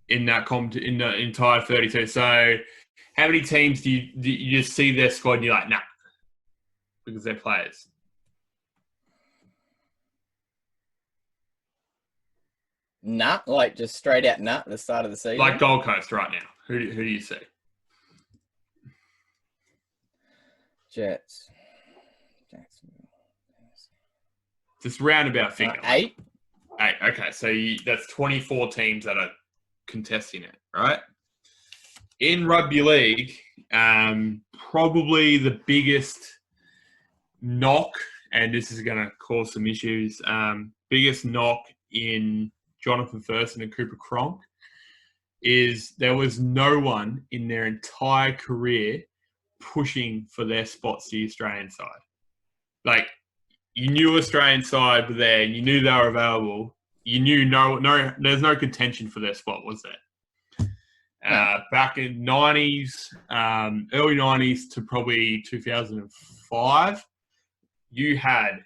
in that in the entire 32? So how many teams do you just see their squad and you're like, nah, because they're players? Nah, like just straight out at the start of the season. Like Gold Coast right now. Who do you see? Jets. Jacksonville. Just roundabout figure. 8. 8. Okay, so that's 24 teams that are contesting it, right? In rugby league, probably the biggest knock, and this is going to cause some issues, biggest knock in Jonathan Thurston and Cooper Cronk is there was no one in their entire career pushing for their spots to the Australian side. Like, you knew Australian side were there, and you knew they were available. You knew there's no contention for their spot, was there? Back in 90s, early 90s to probably 2005, you had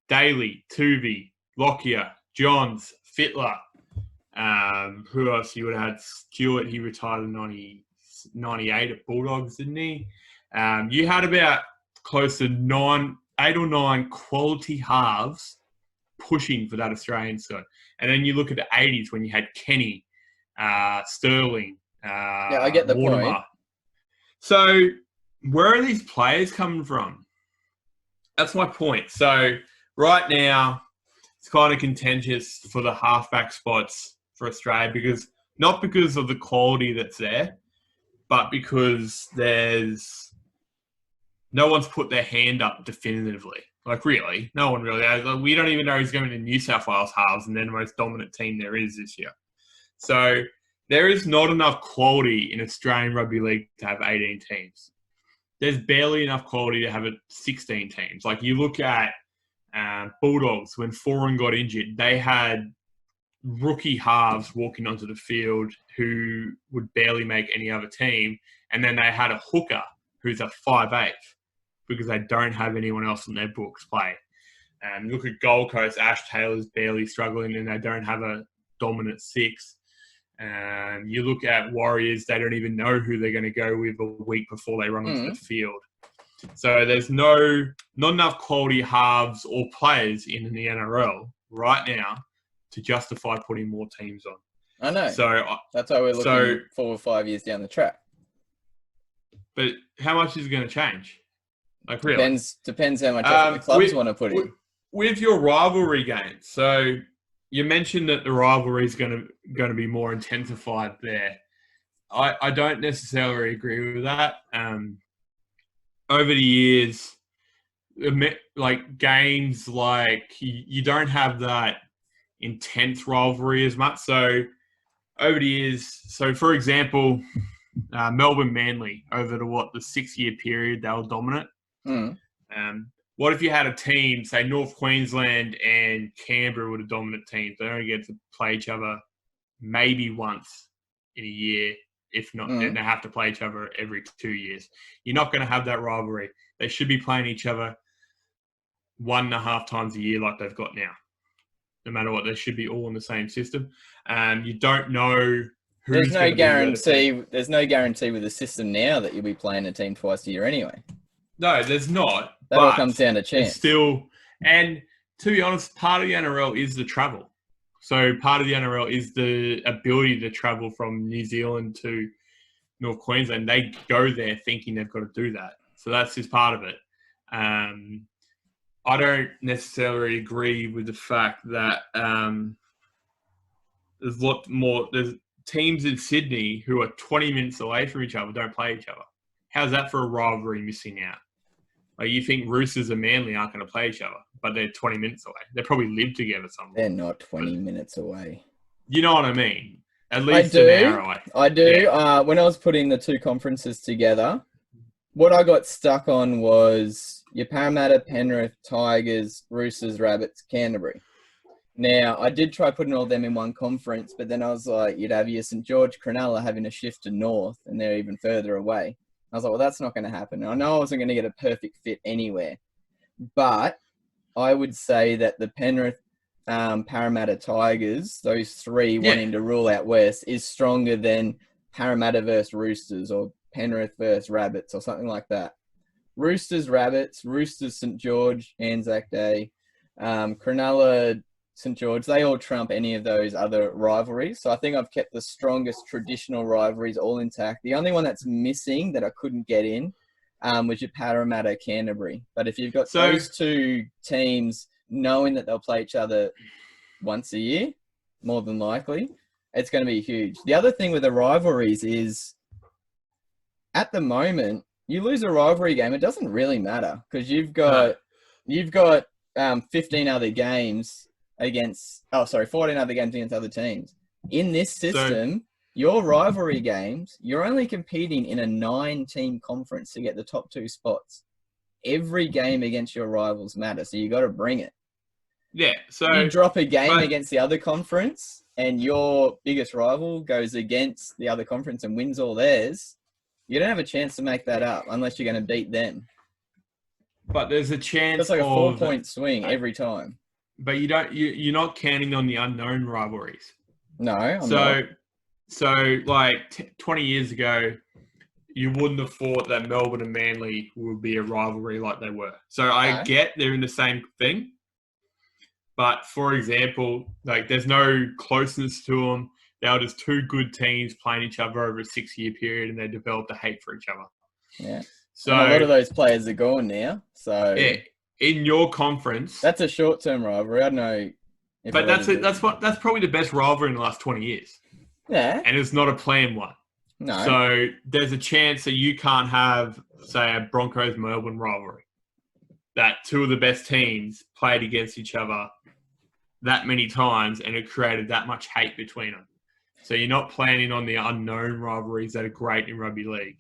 Daly, Tuvey, Lockyer, Johns, Fittler. Who else? You would have had Stewart. He retired in 98 at Bulldogs, didn't he? You had about close to 8 or 9 quality halves pushing for that Australian side. And then you look at the 80s when you had Kenny, Sterling, yeah, I get the Mortimer. point. So where are these players coming from? That's my point. So right now, it's kind of contentious for the halfback spots for Australia not because of the quality that's there, but because there's no one's put their hand up definitively. Like, really, no one really. Like, we don't even know who's going to New South Wales halves, and they're the most dominant team there is this year. So there is not enough quality in Australian Rugby League to have 18 teams. There's barely enough quality to have 16 teams. Like, you look at Bulldogs, when Foran got injured, they had rookie halves walking onto the field who would barely make any other team, and then they had a hooker who's a 5'8", because they don't have anyone else in their books play. Look at Gold Coast, Ash Taylor's barely struggling, and they don't have a dominant 6. You look at Warriors, they don't even know who they're going to go with a week before they run onto the field. So there's not enough quality halves or players in the NRL right now to justify putting more teams on. I know. So that's why we're looking 4 or 5 years down the track. But how much is it going to change? Like, really? Depends how much effort the clubs want to put in. With your rivalry games, so you mentioned that the rivalry is going to be more intensified there. I don't necessarily agree with that. Over the years, like games like you don't have that intense rivalry as much. So over the years, so for example, Melbourne Manly over the 6-year period, they were dominant. What if you had a team, say North Queensland and Canberra were the dominant teams? They only get to play each other maybe once in a year, if not, then they have to play each other every 2 years. You're not going to have that rivalry. They should be playing each other 1.5 times a year like they've got now. No matter what, they should be all in the same system. You don't know who's There's no guarantee. There's no guarantee with the system now that you'll be playing a team twice a year anyway. No, there's not. That all comes down to chance. It's still, and to be honest, part of the NRL is the travel. So part of the NRL is the ability to travel from New Zealand to North Queensland. They go there thinking they've got to do that. So that's just part of it. I don't necessarily agree with the fact that there's a lot more. There's teams in Sydney who are 20 minutes away from each other don't play each other. How's that for a rivalry missing out? Like, you think Roosters and Manly aren't going to play each other, but they're 20 minutes away. They probably live together somewhere. They're not 20 minutes away. You know what I mean? At I least do. an hour away. I do. Yeah. When I was putting the two conferences together, what I got stuck on was your Parramatta, Penrith, Tigers, Roosters, Rabbits, Canterbury. Now, I did try putting all of them in one conference, but then I was like, you'd have your St. George, Cronulla having to shift to north, and they're even further away. I was like, well, that's not going to happen. And I know I wasn't going to get a perfect fit anywhere. But I would say that the Penrith, Parramatta, Tigers, those three wanting to rule out West, is stronger than Parramatta versus Roosters or Penrith versus Rabbits or something like that. Roosters, Rabbits, Roosters, St. George, Anzac Day, Cronulla, St. George, they all trump any of those other rivalries. So I think I've kept the strongest traditional rivalries all intact. The only one that's missing that I couldn't get in was your Parramatta, Canterbury. But if you've got those two teams knowing that they'll play each other once a year, more than likely, it's going to be huge. The other thing with the rivalries is, at the moment, you lose a rivalry game, it doesn't really matter because you've got 15 other games against 14 other games against other teams. In this system, your rivalry games, you're only competing in a 9-team conference to get the top 2 spots. Every game against your rivals matter, so you got to bring it. Yeah, so you drop a game against the other conference and your biggest rival goes against the other conference and wins all theirs, you don't have a chance to make that up unless you're going to beat them. But there's a chance. It's like a 4-point swing every time. But you're not counting on the unknown rivalries. No, I'm not. So like 20 years ago, you wouldn't have thought that Melbourne and Manly would be a rivalry like they were. So I get they're in the same thing. But for example, like there's no closeness to them. They were just two good teams playing each other over a 6-year period, and they developed a hate for each other. Yeah. So and a lot of those players are gone now. So yeah, in your conference, that's a short-term rivalry. I don't know. But that's probably the best rivalry in the last 20 years. Yeah. And it's not a planned one. No. So there's a chance that you can't have, say, a Broncos-Melbourne rivalry. That two of the best teams played against each other that many times and it created that much hate between them. So you're not planning on the unknown rivalries that are great in rugby league.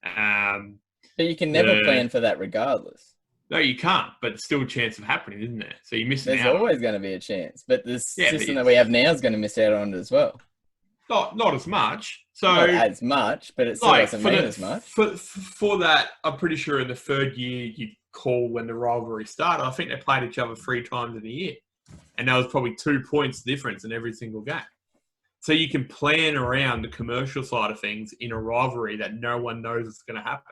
But you can never plan for that regardless. No, you can't, but it's still a chance of happening, isn't there? So you're missing out. There's always going to be a chance. But the system that we have now is going to miss out on it as well. Not as much. So not as much, but it still doesn't mean as much. For that, I'm pretty sure in the third year you call when the rivalry started, I think they played each other 3 times in a year. And that was probably 2 points difference in every single game. So you can plan around the commercial side of things in a rivalry that no one knows is going to happen.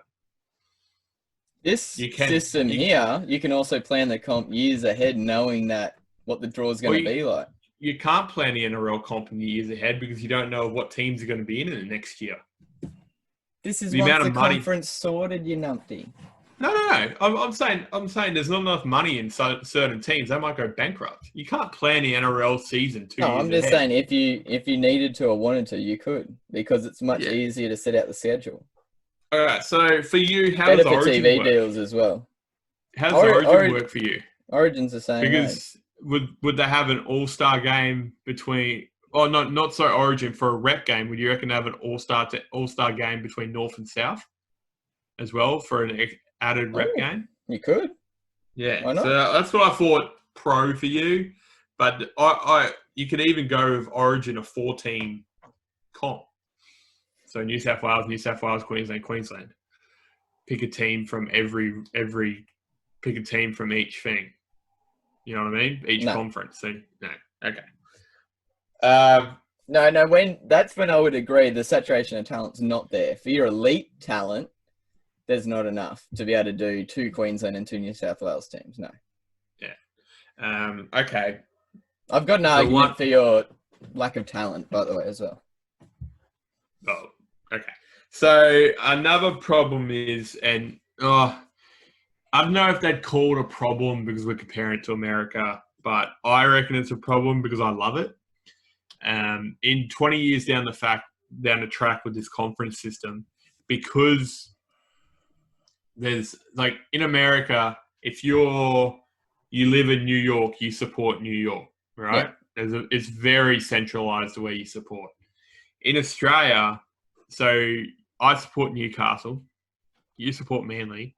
This system here, you can also plan the comp years ahead knowing that what the draw is going to be like. You can't plan the NRL comp in the years ahead because you don't know what teams are going to be in it next year. This is once the conference sorted, you numpty. No. I'm saying there's not enough money in certain teams. They might go bankrupt. You can't plan the NRL season 2 years ahead. I'm just saying if you needed to or wanted to, you could because it's much easier to set out the schedule. All right. So for you, how does Origin TV work? Deals as well. How does Origin work for you? Origin's the same. Because would they have an all-star game between? Oh, not so Origin for a rep game. Would you reckon they have an all-star game between North and South as well for an added rep game? You could. Yeah. Why not? So that's what I thought pro for you. But you could even go with Origin a 4-team comp. So New South Wales, Queensland. Pick a team from pick a team from each thing. You know what I mean? Each conference. So no. Okay. No. That's when I would agree the saturation of talent's not there. For your elite talent, there's not enough to be able to do 2 Queensland and 2 New South Wales teams. No. Yeah. Okay. I've got an argument for your lack of talent, by the way, as well. Oh, okay. So another problem is, I don't know if they'd call it a problem because we're comparing it to America, but I reckon it's a problem because I love it. In 20 years down the track with this conference system, because there's like in America, if you live in New York, you support New York, right? Yeah. It's very centralized the way you support. In Australia, so I support Newcastle. You support Manly.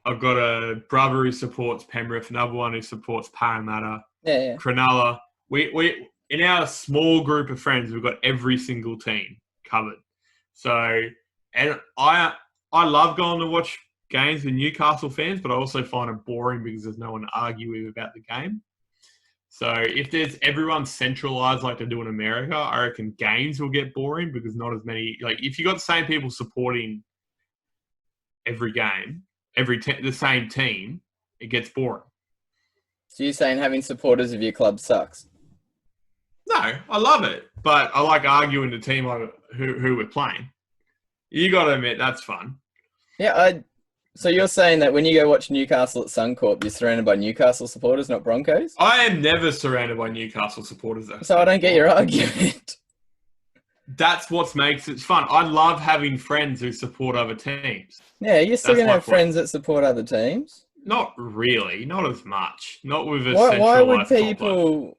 I've got a brother who supports Penrith, another one who supports Parramatta, Cronulla. We in our small group of friends, we've got every single team covered. So, and I love going to watch games with Newcastle fans, but I also find it boring because there's no one to argue with about the game. So if there's everyone centralized like they do in America, I reckon games will get boring because not as many, like if you got the same people supporting every game, the same team, it gets boring. So you're saying having supporters of your club sucks? No, I love it, but I like arguing the team who we're playing. You got to admit, that's fun. Yeah, so you're saying that when you go watch Newcastle at Suncorp, you're surrounded by Newcastle supporters, not Broncos? I am never surrounded by Newcastle supporters. So I don't get your argument. That's what makes it fun. I love having friends who support other teams. Yeah, you're still going to have friends that support other teams? Not really. Not as much. Not with a Why would people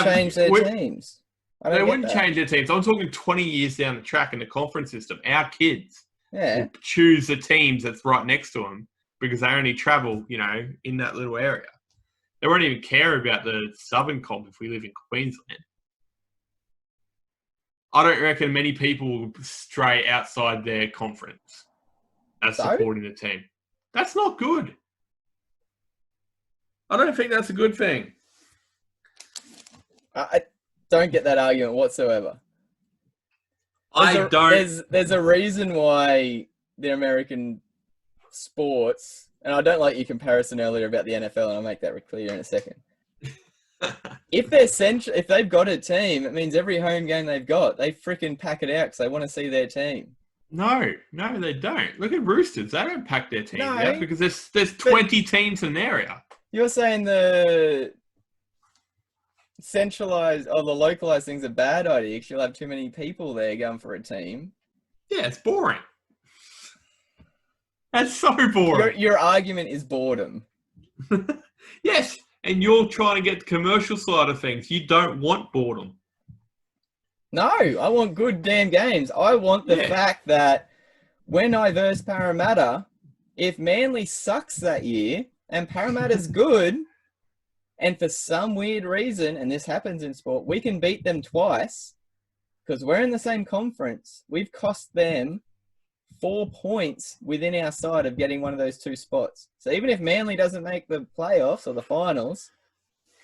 change their teams? They wouldn't change their teams. I'm talking 20 years down the track in the conference system. Our kids will choose the teams that's right next to them because they only travel, in that little area. They won't even care about the Southern Comp if we live in Queensland. I don't reckon many people will stray outside their conference as supporting the team. That's not good. I don't think that's a good thing. I don't get that argument whatsoever. There's a reason why the American sports, and I don't like your comparison earlier about the NFL, and I'll make that clear in a second. If they've got a team, it means every home game they've got, they freaking pack it out because they want to see their team. No, they don't. Look at Roosters. They don't pack their teams out because there's 20 teams in the area. You're saying the centralized or the localized thing's a bad idea because you'll have too many people there going for a team. Yeah, it's boring. That's so boring. Your argument is boredom. Yes, and you're trying to get the commercial side of things. You don't want boredom. No, I want good damn games. I want the fact that when I verse Parramatta, if Manly sucks that year and Parramatta's good, and for some weird reason, and this happens in sport, we can beat them twice because we're in the same conference. We've cost them 4 points within our side of getting one of those two spots. So even if Manly doesn't make the playoffs or the finals,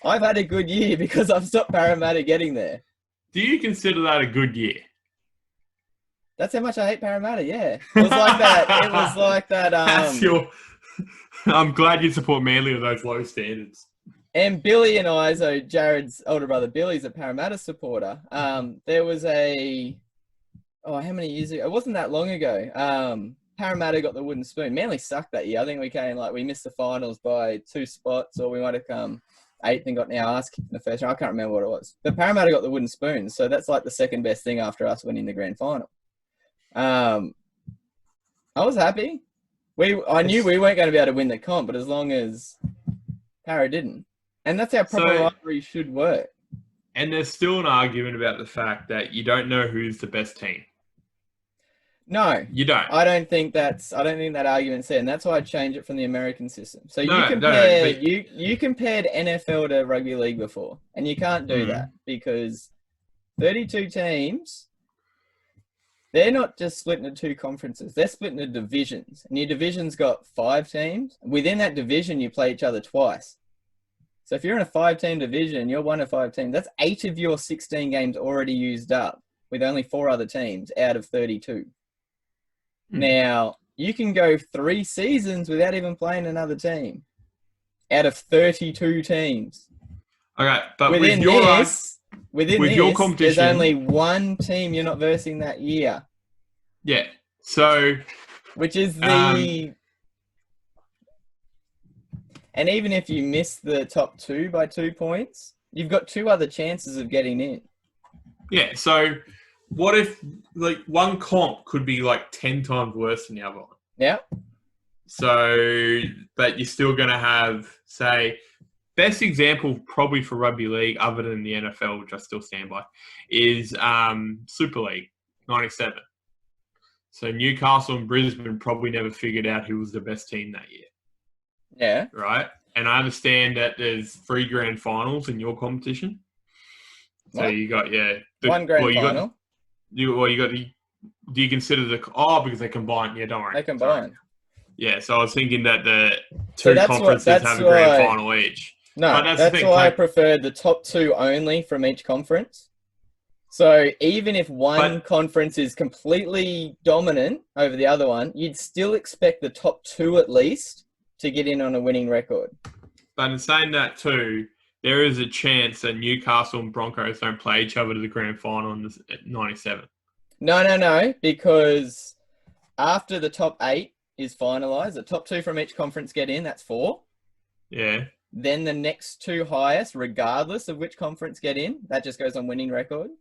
I've had a good year because I've stopped Parramatta getting there. Do you consider that a good year? That's how much I hate Parramatta, yeah. It was like that. It was like that. I'm glad you support Manly with those low standards. And Billy and I, so Jarrod's older brother Billy's a Parramatta supporter. There was how many years ago? It wasn't that long ago. Parramatta got the wooden spoon. Manly sucked that year. I think we missed the finals by 2 spots, or we might have come 8th and got our ass kicked in the first round. I can't remember what it was. But Parramatta got the wooden spoon, so that's like the second best thing after us winning the grand final. I was happy. I knew we weren't going to be able to win the comp, but as long as Parra didn't. And that's how proper rivalry should work. And there's still an argument about the fact that you don't know who's the best team. No. You don't. I don't think that argument's there, and that's why I changed it from the American system. So you compared NFL to rugby league before, and you can't do that because 32 teams, they're not just split into 2 conferences. They're split into divisions, and your division's got 5 teams. Within that division, you play each other twice. So if you're in a 5-team division, you're one of 5 teams. That's 8 of your 16 games already used up with only 4 other teams out of 32. Now, you can go 3 seasons without even playing another team out of 32 teams. Okay, but within your competition, there's only 1 team you're not versing that year. Yeah, so... Which is the... And even if you miss the top 2 by 2 points, you've got 2 other chances of getting in. Yeah, so what if one comp could be 10 times worse than the other one? Yeah. So, but you're still going to have, say, best example probably for rugby league, other than the NFL, which I still stand by, is Super League, 97. So Newcastle and Brisbane probably never figured out who was the best team that year. Yeah. Right? And I understand that there's 3 grand finals in your competition. So What? you got, one grand final. Do you consider because they combine? Yeah, don't worry. They combine. Sorry. Yeah, so I was thinking that the So two conferences have a grand final each. No, that's why I preferred the top 2 only from each conference. So even if one conference is completely dominant over the other one, you'd still expect the top 2 at least to get in on a winning record. But in saying that too, there is a chance that Newcastle and Broncos don't play each other to the grand final in 97. No, because after the top 8 is finalised, the top 2 from each conference get in, that's 4. Yeah. Then the next 2 highest, regardless of which conference get in, that just goes on winning record.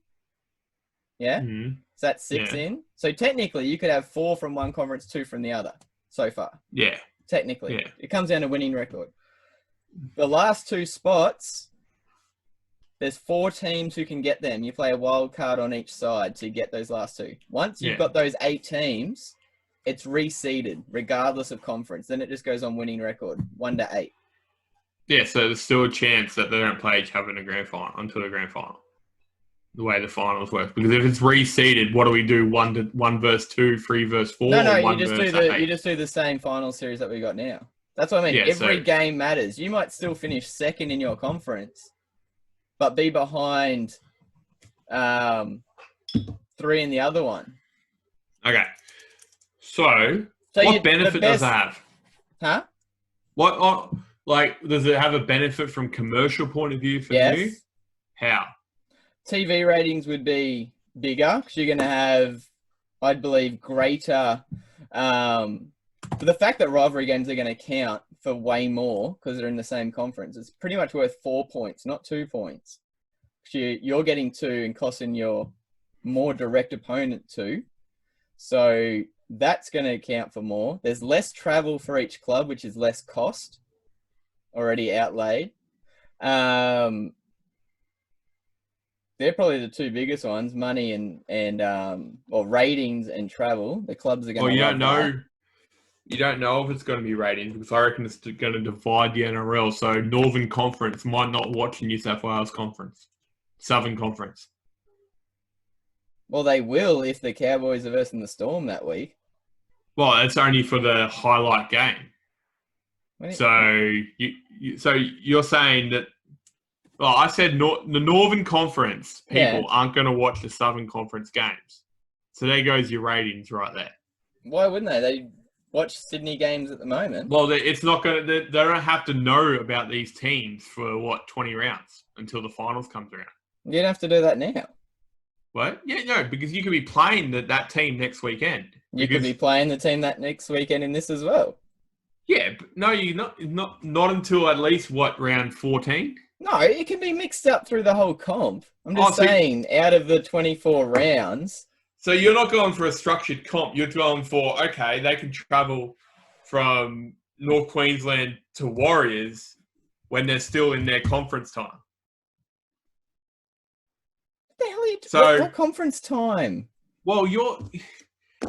Yeah? Mm-hmm. So that's 6 in. So technically, you could have 4 from one conference, 2 from the other so far. Yeah. Technically. Yeah. It comes down to winning record. The last 2 spots, there's 4 teams who can get them. You play a wild card on each side to get those last 2. Once you've got those 8 teams, it's reseeded regardless of conference. Then it just goes on winning record, 1 to 8. Yeah, so there's still a chance that they don't play each other in a grand final until the grand final. The way the finals work, because if it's reseeded, what do we do? 1 versus 2, 3 versus 4. No, you just do the same final series that we got now. That's what I mean. Yeah, Every game matters. You might still finish second in your conference, but be behind 3 in the other one. Okay. So what benefit does it have? Huh? Does it have a benefit from commercial point of view for you? How? TV ratings would be bigger because you're going to have, I believe, greater... the fact that rivalry games are going to count for way more because they're in the same conference, it's pretty much worth 4 points, not 2 points. You're getting 2 and costing your more direct opponent 2. So that's going to account for more. There's less travel for each club, which is less cost already outlaid. They're probably the 2 biggest ones, money and ratings and travel. The clubs are going to You don't know if it's going to be ratings because I reckon it's going to divide the NRL. So Northern Conference might not watch New South Wales Conference, Southern Conference. Well, they will if the Cowboys are versing the Storm that week. Well, it's only for the highlight game. So you're saying that? Well, I said the Northern Conference people aren't going to watch the Southern Conference games. So there goes your ratings right there. Why wouldn't they? They watch Sydney games at the moment. Well, it's not going to. They don't have to know about these teams for 20 rounds until the finals comes around. You don't have to do that now. What? Yeah, no, because you could be playing that team next weekend. You could be playing the team that next weekend in this as well. Yeah, but no, you're not until at least round 14. No, it can be mixed up through the whole comp. I'm just saying, out of the 24 rounds. So you're not going for a structured comp. You're going for, okay, they can travel from North Queensland to Warriors when they're still in their conference time. What the hell are you doing? What conference time? Well,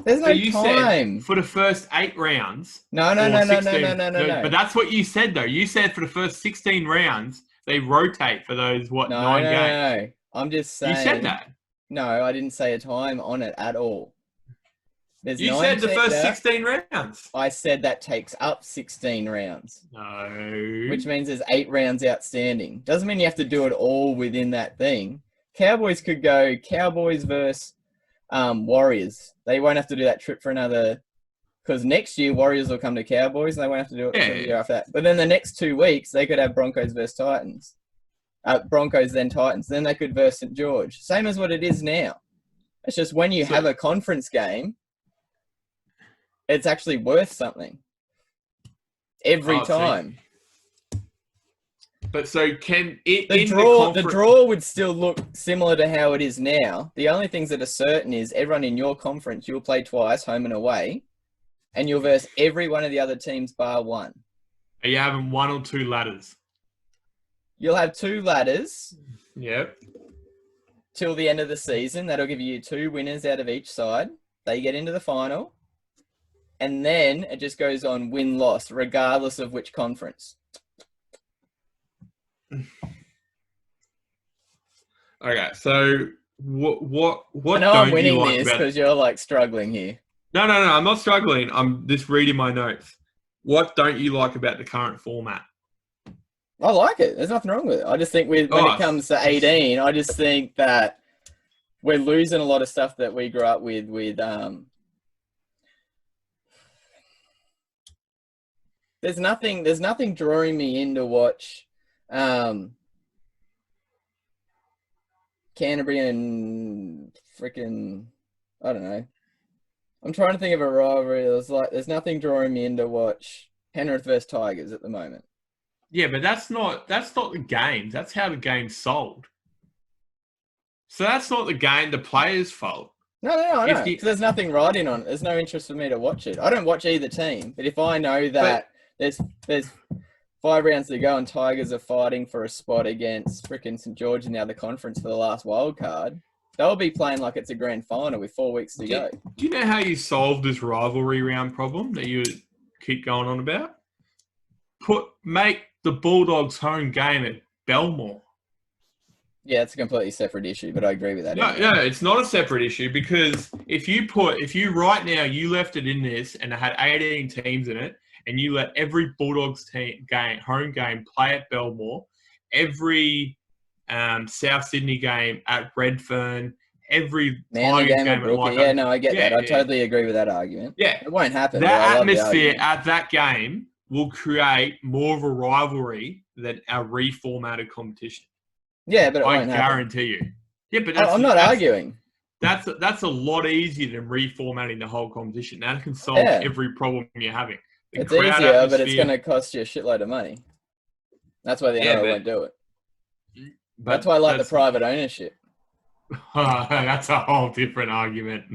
there's no time. For the first 8 rounds. No. But that's what you said, though. You said for the first 16 rounds, they rotate for those, 9 games? No. I'm just saying. You said that. No, I didn't say a time on it at all. You said the first 16 rounds. I said that takes up 16 rounds. No. Which means there's 8 rounds outstanding. Doesn't mean you have to do it all within that thing. Cowboys could go Cowboys versus Warriors. They won't have to do that trip for another... Because next year, Warriors will come to Cowboys, and they won't have to do it for the year after that. But then the next 2 weeks, they could have Broncos versus Titans. Broncos, then Titans. Then they could verse St. George. Same as what it is now. It's just when you have a conference game, it's actually worth something. Every time. But so can it... The draw would still look similar to how it is now. The only things that are certain is everyone in your conference, you'll play twice, home and away. and you'll verse every one of the other teams bar one. Are you having 1 or 2 ladders? You'll have 2 ladders. Yep. Till the end of the season. That'll give you 2 winners out of each side. They get into the final. And then it just goes on win-loss, regardless of which conference. Okay, so what I know don't I'm winning you like this about... because you're like struggling here. No, I'm not struggling. I'm just reading my notes. What don't you like about the current format? I like it. There's nothing wrong with it. I just think when it comes to 18, I just think that we're losing a lot of stuff that we grew up with there's nothing drawing me in to watch Canterbury and freaking, I don't know. I'm trying to think of a rivalry. There's nothing drawing me in to watch Penrith versus Tigers at the moment. Yeah, but that's not the game. That's how the game's sold. So that's not the game, the players' fault. No, I know. Because there's nothing riding on it. There's no interest for me to watch it. I don't watch either team. But if I know that there's 5 rounds to go and Tigers are fighting for a spot against frickin' St. George in the other conference for the last wild card, they'll be playing like it's a grand final with 4 weeks to go. Do you know how you solve this rivalry round problem that you keep going on about? Make the Bulldogs' home game at Belmore. Yeah, it's a completely separate issue, but I agree with that. No, it's not a separate issue because if you right now, you left it in this and it had 18 teams in it and you let every Bulldogs home game play at Belmore, every South Sydney game at Redfern, every Manly Tigers game at Brookie. Yeah, no, I get that. I totally agree with that argument. Yeah. It won't happen. That atmosphere at that game will create more of a rivalry than our reformatted competition. Yeah, but it won't happen. I guarantee you. Yeah, but I'm not arguing. That's a lot easier than reformatting the whole competition. That can solve every problem you're having. It's easier, but it's going to cost you a shitload of money. That's why the NRL won't do it. That's why I like the private ownership. That's a whole different argument.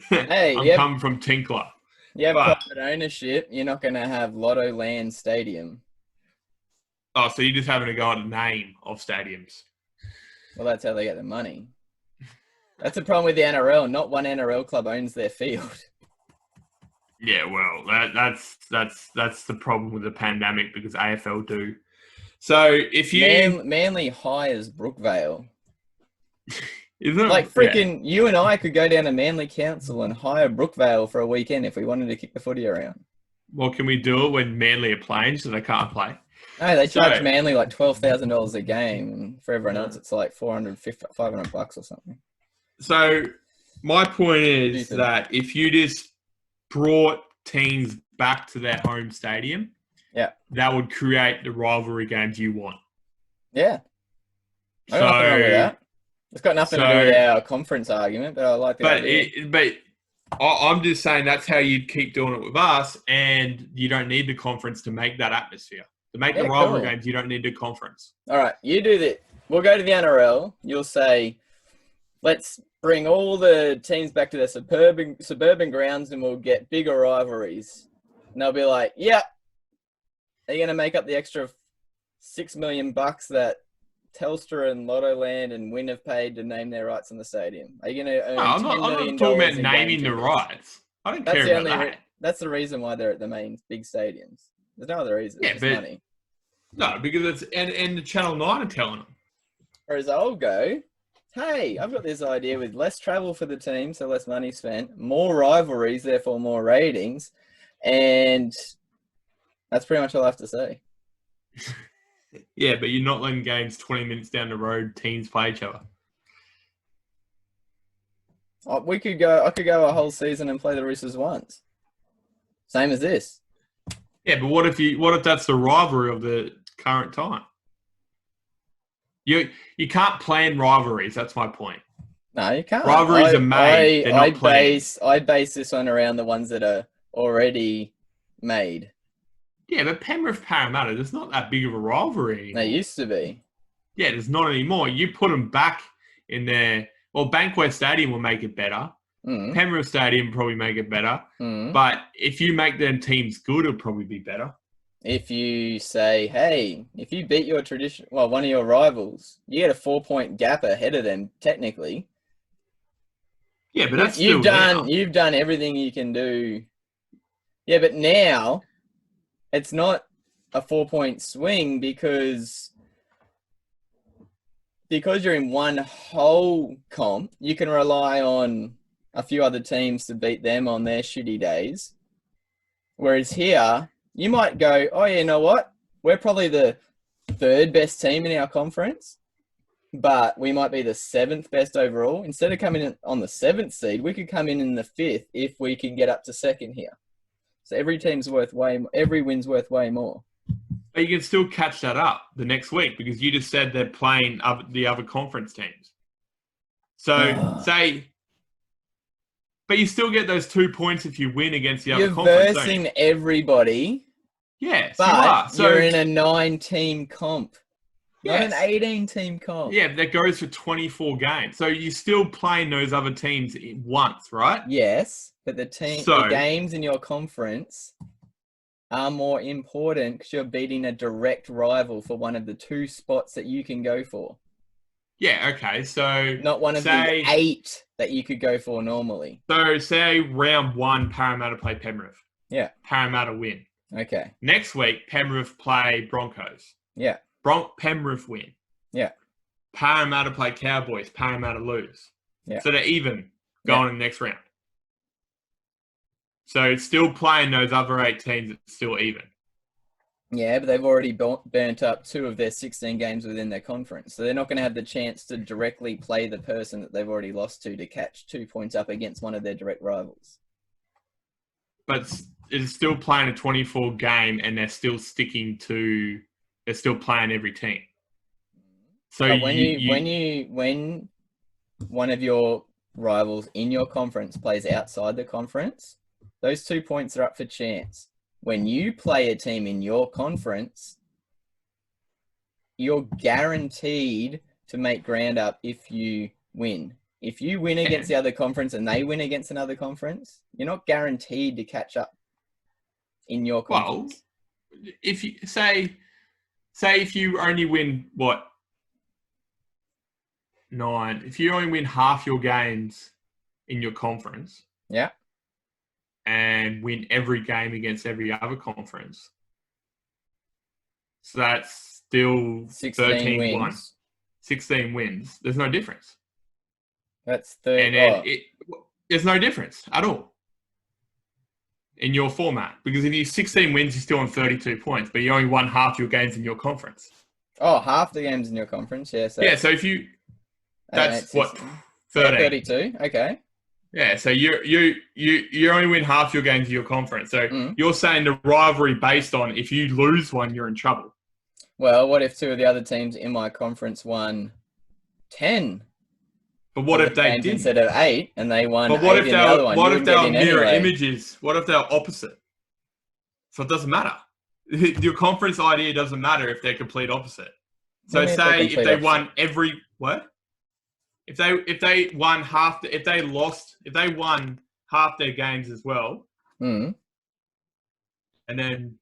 Hey, I'm coming from Tinkler. You have private ownership, you're not going to have Lotto Land Stadium. Oh, so you're just having to go at the name of stadiums. Well, that's how they get the money. That's the problem with the NRL. Not one NRL club owns their field. Yeah, well, that's the problem with the pandemic because AFL do. So if you Manly hires Brookvale. Isn't it? Like freaking you and I could go down to Manly Council and hire Brookvale for a weekend if we wanted to kick the footy around. Well, can we do it when Manly are playing so they can't play? No, they charge Manly like $12,000 a game, and for everyone else it's like $500 or something. So my point is that if you just brought teams back to their home stadium, that would create the rivalry games you want. Yeah. I got nothing wrong with that. It's got nothing to do with our conference argument, but I like the idea. I'm just saying that's how you'd keep doing it with us, and you don't need the conference to make that atmosphere. To make the rivalry games, you don't need the conference. All right, you do that. We'll go to the NRL. You'll say, let's bring all the teams back to their suburban grounds and we'll get bigger rivalries. And they'll be like, yeah, are you going to make up the extra $6 million that Telstra and Lotto Land and Win have paid to name their rights in the stadium? Are you going to earn I'm not talking about naming the rights. I don't care about that. That's the reason why they're at the main big stadiums. There's no other reason. It's money. No, because it's and the Channel 9 are telling them. Whereas I'll go, hey, I've got this idea with less travel for the team, so less money spent, more rivalries, therefore more ratings, and that's pretty much all I have to say. Yeah, but you're not letting games 20 minutes down the road, teams play each other. I could go a whole season and play the Roosters once. Same as this. Yeah, but what if that's the rivalry of the current time? You can't plan rivalries. That's my point. No, you can't. Rivalries are made. I base this one around the ones that are already made. Yeah, but Penrith Parramatta, there's not that big of a rivalry anymore. They used to be. Yeah, there's not anymore. You put them back in there. Well, Bankwest Stadium will make it better, Penrith Stadium probably make it better. But if you make them teams good, it'll probably be better. If you say, hey, if you beat your one of your rivals, you get a 4-point gap ahead of them, technically. Yeah, but that's you've still you've done everything you can do. Yeah, but now it's not a 4-point swing because you're in one whole comp. You can rely on a few other teams to beat them on their shitty days. Whereas here, you might go, oh, you know what? We're probably the 3rd best team in our conference, but we might be the 7th best overall. Instead of coming in on the 7th seed, we could come in the 5th if we can get up to 2nd here. So every win's worth way more. But you can still catch that up the next week because you just said they're playing the other conference teams. So but you still get those 2 points if you win against the other conference. You're versing everybody. Yes, but you are. So you're in a 9-team comp, not an 18-team comp. Yeah, that goes for 24 games. So you're still playing those other teams once, right? Yes, but the games in your conference are more important because you're beating a direct rival for one of the 2 spots that you can go for. Yeah, okay. So not one of the 8 that you could go for normally. So say round 1, Parramatta play Penrith. Yeah. Parramatta win. Okay. Next week, Penrith play Broncos. Yeah. Penrith win. Yeah. Parramatta play Cowboys. Parramatta lose. Yeah. So they're even going in the next round. So it's still playing those other 8 teams. It's still even. Yeah, but they've already burnt up 2 of their 16 games within their conference. So they're not going to have the chance to directly play the person that they've already lost to catch 2 points up against one of their direct rivals. But it's still playing a 24 game and they're still playing every team. So but when one of your rivals in your conference plays outside the conference, those 2 points are up for chance. When you play a team in your conference, you're guaranteed to make ground up if you win. If you win against the other conference and they win against another conference, you're not guaranteed to catch up in your conference. Well, if you say if you only win 9, if you only win half your games in your conference, and win every game against every other conference, so that's still 13 wins. 16 wins. There's no difference. That's 30. And then there's no difference at all in your format because if you 16 wins, you're still on 32 points, but you only won half your games in your conference. Oh, half the games in your conference, yeah. So so if you, that's what 13. 32. Okay. Yeah, so you only win half your games in your conference. So you're saying the rivalry based on if you lose one, you're in trouble. Well, what if 2 of the other teams in my conference won 10? But what if they didn't? Instead of 8 and they won 8 in the other one? What if they were mirror images? What if they're opposite? So it doesn't matter. Your conference idea doesn't matter if they're complete opposite. So say if they won every If they won if they won half their games as well, and then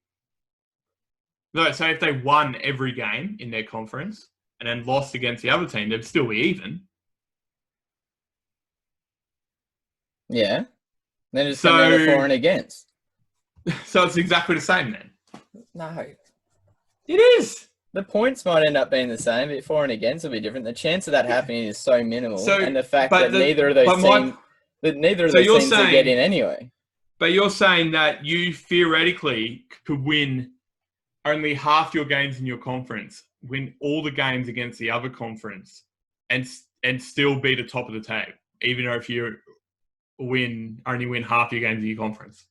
say if they won every game in their conference and then lost against the other team, they'd still be even. Yeah. Then it's another for and against. So it's exactly the same then. No. It is. The points might end up being the same, but for and against will be different. The chance of that happening is so minimal, and the fact that neither of those teams will get in anyway. But you're saying that you theoretically could win only half your games in your conference, win all the games against the other conference, and still be the top of the table, even though if you only win half your games in your conference.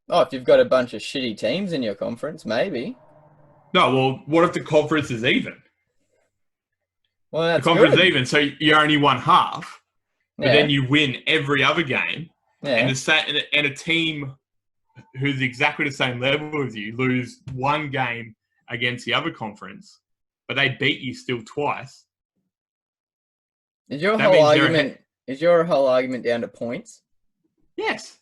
Oh, if you've got a bunch of shitty teams in your conference, maybe. No, well, what if the conference is even? Well, that's the conference good. is even, so you only won half, but then you win every other game, and a team who's exactly the same level as you lose one game against the other conference, but they beat you still twice. Is your whole argument down to points? Yes.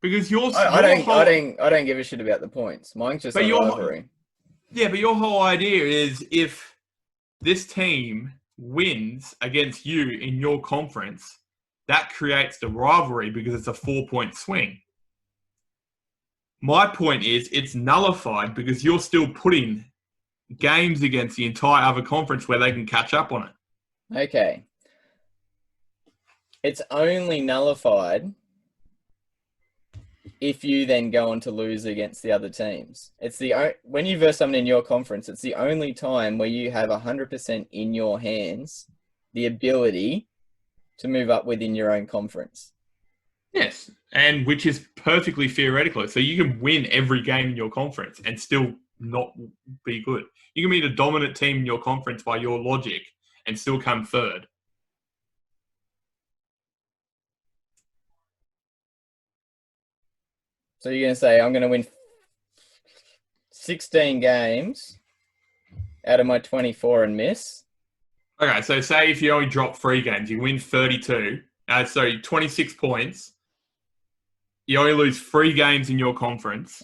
Because your I whole don't give a shit about the points. Mine's just but a your rivalry. yeah, but your whole idea is if this team wins against you in your conference, that creates the rivalry because it's a 4-point swing. My point is it's nullified because you're still putting games against the entire other conference where they can catch up on it. Okay. It's only nullified if you then go on to lose against the other teams. When you verse someone in your conference, it's the only time where you have 100% in your hands the ability to move up within your own conference. Yes, and which is perfectly theoretical. So you can win every game in your conference and still not be good. You can be the dominant team in your conference by your logic and still come third. So you're going to say, I'm going to win 16 games out of my 24 and miss? Okay, so say if you only drop 3 games, you win 32. 26 points. You only lose 3 games in your conference.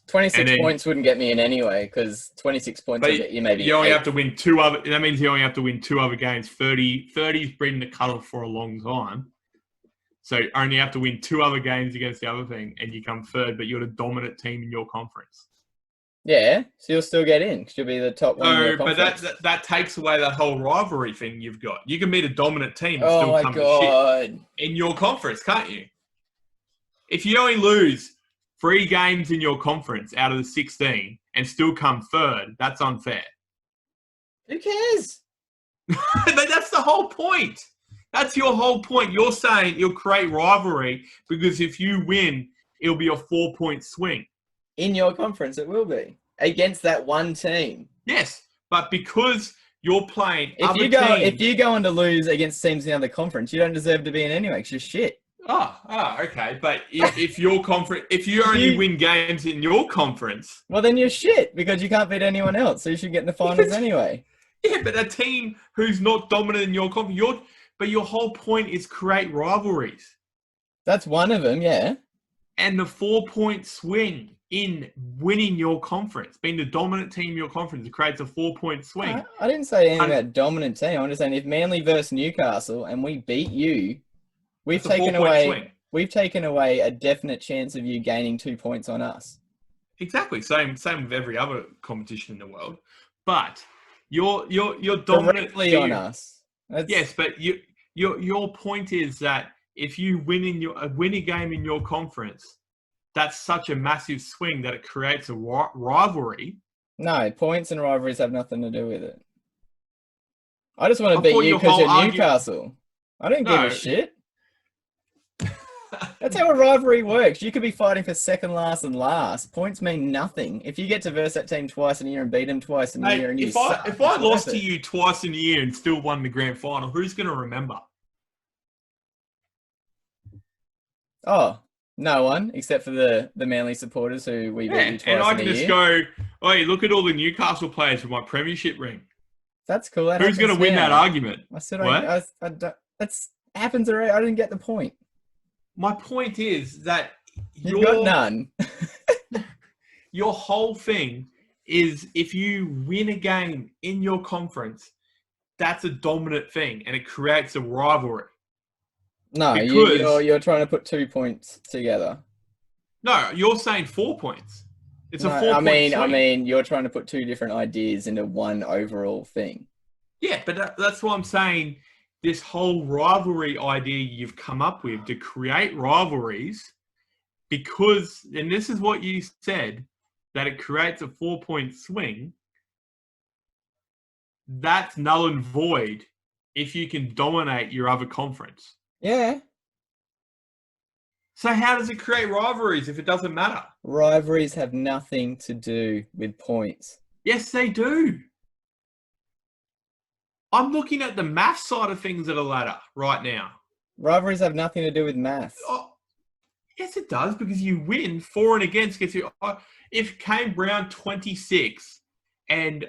26 points wouldn't get me in anyway, because 26 points will get you maybe you only 8. have to win 2 other. That means you only have to win 2 other games. 30's been the cutoff for a long time. So you only have to win 2 other games against the other thing, and you come third, but you're the dominant team in your conference. Yeah, so you'll still get in, because you'll be the top one in your conference. But that takes away that whole rivalry thing you've got. You can be the dominant team and still come to shit in your conference, can't you? If you only lose 3 games in your conference out of the 16 and still come third, that's unfair. Who cares? But that's the whole point. That's your whole point. You're saying you'll create rivalry because if you win, it'll be a 4-point swing. In your conference, it will be. Against that one team. Yes, but because you're playing If you go on to lose against teams in the other conference, you don't deserve to be in anyway, because you're shit. Okay. But if your conference, if you only win games in your conference, well, then you're shit because you can't beat anyone else. So you should get in the finals anyway. Yeah, but a team who's not dominant in your conference, but your whole point is create rivalries. That's one of them, yeah. And the 4-point swing in winning your conference, being the dominant team in your conference, it creates a 4-point swing. I didn't say anything about dominant team. I'm just saying if Manly versus Newcastle and we beat you, we've taken away a definite chance of you gaining 2 points on us. Exactly. Same with every other competition in the world. But you're dominantly on us. Yes, but your point is that if you win a game in your conference, that's such a massive swing that it creates a rivalry. No, points and rivalries have nothing to do with it. I just want to beat you because you're Newcastle. I don't give a shit. That's how a rivalry works. You could be fighting for second last and last. Points mean nothing. If you get to verse that team twice in a year and beat them twice in a year, and if I lost to you twice in a year and still won the grand final, who's going to remember? Oh, no one except for the Manly supporters who we beat you twice in a year. And I can just go, hey, look at all the Newcastle players with my premiership ring. That's cool. Who's going to win that argument? I said, that happens already. I didn't get the point. My point is that you've got none. Your whole thing is if you win a game in your conference, that's a dominant thing and it creates a rivalry. No, you're trying to put 2 points together. No, you're saying 4 points. It's a 4-point swing. I mean, you're trying to put 2 different ideas into one overall thing. Yeah, but that's what I'm saying. This whole rivalry idea you've come up with to create rivalries because, and this is what you said, that it creates a 4-point swing, that's null and void if you can dominate your other conference. Yeah. So how does it create rivalries if it doesn't matter? Rivalries have nothing to do with points. Yes, they do. I'm looking at the math side of things at a ladder right now. Rivalries have nothing to do with math. Oh, yes, it does, because you win for and against gets you. If came round 26 and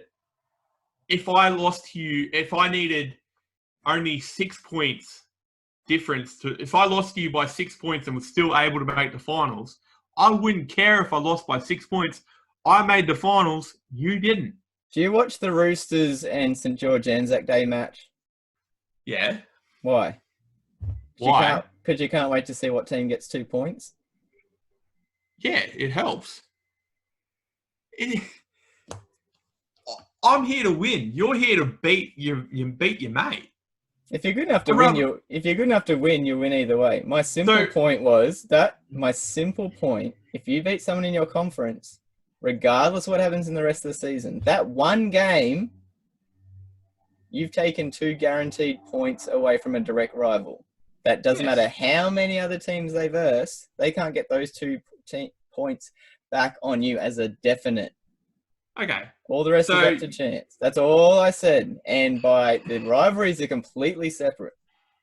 if I lost to you, if I needed only 6 points difference to if I lost to you by 6 points and was still able to make the finals, I wouldn't care if I lost by 6 points. I made the finals. You didn't. Do you watch the Roosters and St. George Anzac Day match? Yeah. Why? Why? Because you can't wait to see what team gets 2 points? Yeah, it helps. I'm here to win. You're here to beat your mate. If you're good enough to win, you win either way. My simple point, if you beat someone in your conference, regardless of what happens in the rest of the season, that one game, you've taken 2 guaranteed points away from a direct rival. That doesn't matter how many other teams they verse, they can't get those 2 points back on you as a definite. Okay. All the rest is up to chance. That's all I said. And the rivalries are completely separate.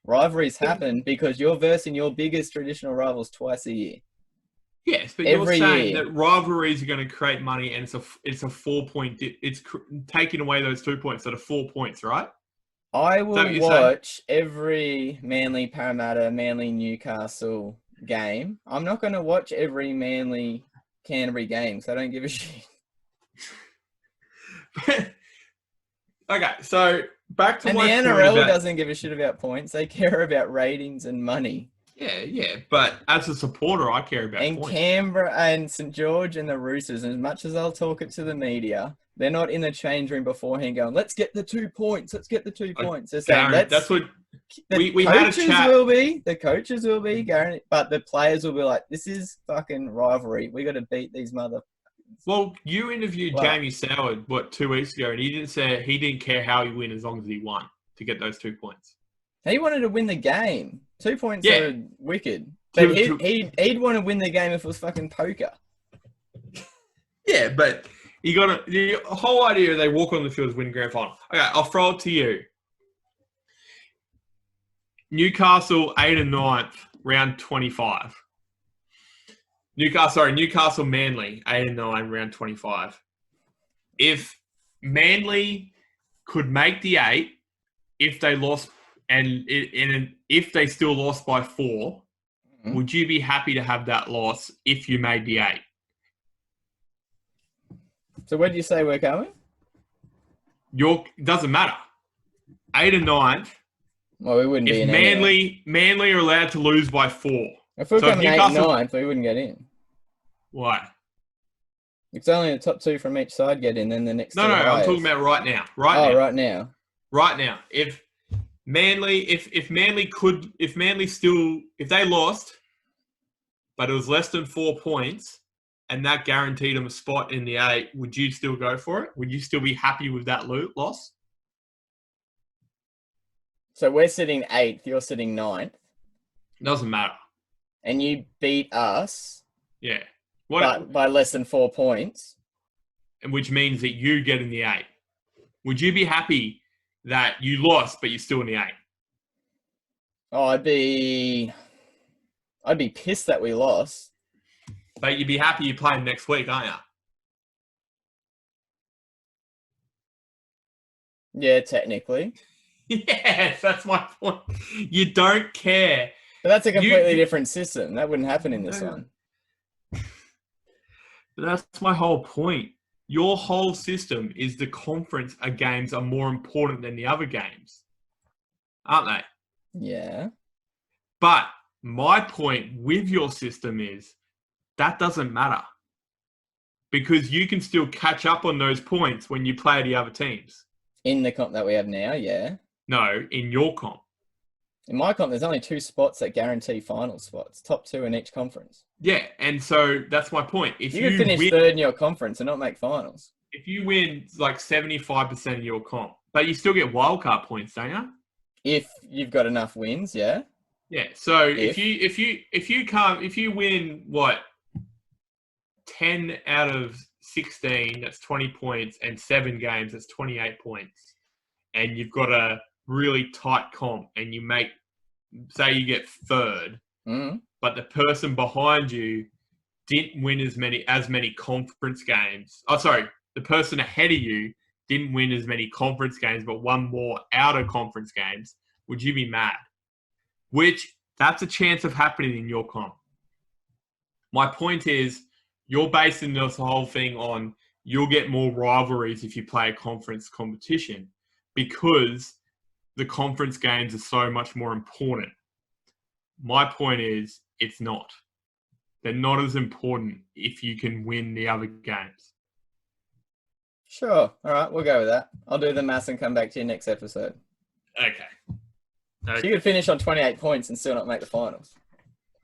Rivalries happen because you're versing your biggest traditional rivals twice a year. Yes, but you're saying that rivalries are going to create money, and it's a 4 point. It's taking away those 2 points that are 4 points, right? I will watch every Manly Parramatta, Manly Newcastle game. I'm not going to watch every Manly Canterbury game, so I don't give a shit. Okay, so back to and my the NRL doesn't give a shit about points. They care about ratings and money. Yeah. But as a supporter, I care about points. And Canberra and St. George and the Roosters, as much as I'll talk it to the media, they're not in the change room beforehand going, let's get the 2 points. Let's get the 2 points. They're saying, that's what we had a chat. The coaches will be, guaranteed, but the players will be like, this is fucking rivalry. We got to beat these motherfuckers. Well, you interviewed Jamie Soward, 2 weeks ago, and he didn't care how he win as long as he won to get those 2 points. He wanted to win the game. 2 points are wicked. But he'd want to win the game if it was fucking poker. Yeah, but the whole idea they walk on the field is win grand final. Okay, I'll throw it to you. Newcastle 8 and 9th, round 25. Newcastle Manly 8 and 9, round 25. If Manly could make the 8, if they lost and if they still lost by 4, would you be happy to have that loss if you made the 8? So where do you say we're going? Doesn't matter. 8 and 9th. Well, we wouldn't be in Manly are allowed to lose by 4. If we're coming 8 and 9th, we wouldn't get in. Why? It's only the top 2 from each side get in, then the next. No, I'm talking about right now. Right now. Right now. If they lost, but it was less than 4 points, and that guaranteed them a spot in the 8, would you still go for it? Would you still be happy with that loss? So we're sitting 8th, you're sitting 9th. Doesn't matter. And you beat us. Yeah. By less than 4 points. And which means that you get in the 8. Would you be happy that you lost, but you're still in the 8? Oh, I'd be pissed that we lost. But you'd be happy you're playing next week, aren't you? Yeah, technically. Yes, that's my point. You don't care. But that's a completely different system. That wouldn't happen in this one. But that's my whole point. Your whole system is the conference games are more important than the other games. Aren't they? Yeah. But my point with your system is that doesn't matter. Because you can still catch up on those points when you play the other teams. In the comp that we have now, yeah. No, in your comp. In my comp, there's only 2 spots that guarantee final spots. Top 2 in each conference. Yeah, and so that's my point. If you can finish 3rd in your conference and not make finals. If you win like 75% of your comp, but you still get wildcard points, don't you? If you've got enough wins, yeah. Yeah. So if you win 10 out of 16, that's 20 points, and 7 games, that's 28 points, and you've got a really tight comp, and you say you get 3rd. But the person behind you didn't win as many conference games. Oh, sorry. The person ahead of you didn't win as many conference games, but won more outer conference games. Would you be mad? which that's a chance of happening in your comp. My point is, you're basing this whole thing on you'll get more rivalries if you play a conference competition because the conference games are so much more important. My point is, it's not. They're not as important if you can win the other games. Sure. All right, we'll go with that. I'll do the maths and come back to you next episode. Okay. So you could finish on 28 points and still not make the finals.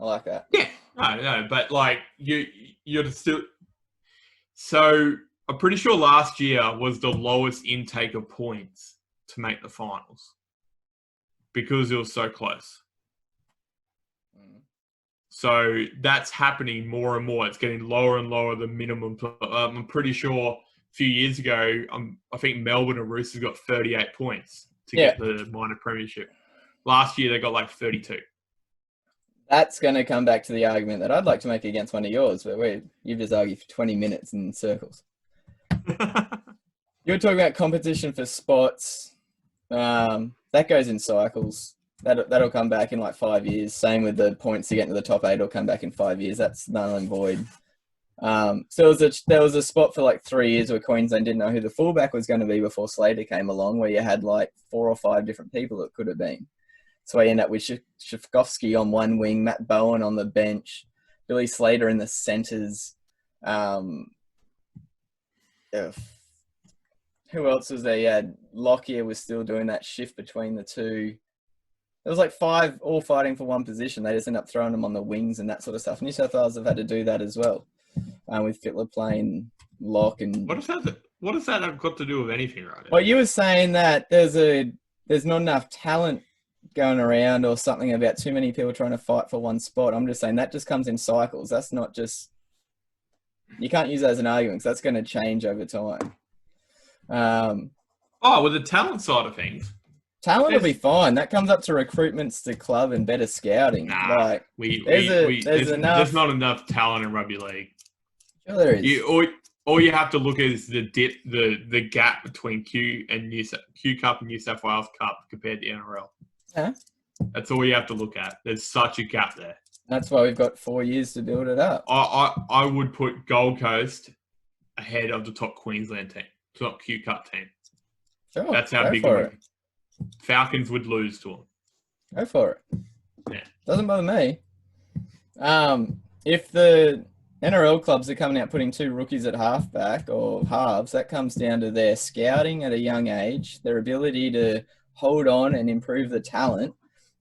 I like that. Yeah. No, but like you're still. So I'm pretty sure last year was the lowest intake of points to make the finals because it was so close. So that's happening more and more. It's getting lower and lower the minimum. I'm pretty sure a few years ago, I think Melbourne and Roosters got 38 points to get the minor premiership. Last year, they got like 32. That's going to come back to the argument that I'd like to make against one of yours, but you've just argued for 20 minutes in circles. You were talking about competition for spots. That goes in cycles. That'll come back in like 5 years. Same with the points to get into the top 8 will come back in 5 years. That's null and void. So there was a spot for like 3 years where Queensland didn't know who the fullback was going to be before Slater came along, where you had like 4 or 5 different people it could have been. So I end up with Shafkovsky on one wing, Matt Bowen on the bench, Billy Slater in the centres. Who else was there? Yeah, Lockyer was still doing that shift between the two. There was like 5 all fighting for one position. They just end up throwing them on the wings and that sort of stuff. New South Wales have had to do that as well, with Fittler playing lock and. What does that have got to do with anything, right? Well, you were saying that there's not enough talent going around or something about too many people trying to fight for one spot. I'm just saying that just comes in cycles. That's not just. You can't use that as an argument because that's going to change over time. With the talent side of things. Talent will be fine. That comes up to recruitments to club and better scouting. Nah, there's not enough talent in rugby league. Sure there is. All you have to look at is the gap between Q Cup and New South Wales Cup compared to NRL. Yeah. That's all you have to look at. There's such a gap there. That's why we've got 4 years to build it up. I would put Gold Coast ahead of the top Queensland team, top Q Cup team. Sure. That's how big it is. Falcons would lose to them. Go for it. Yeah. Doesn't bother me. If the NRL clubs are coming out putting 2 rookies at halfback or halves, that comes down to their scouting at a young age, their ability to hold on and improve the talent,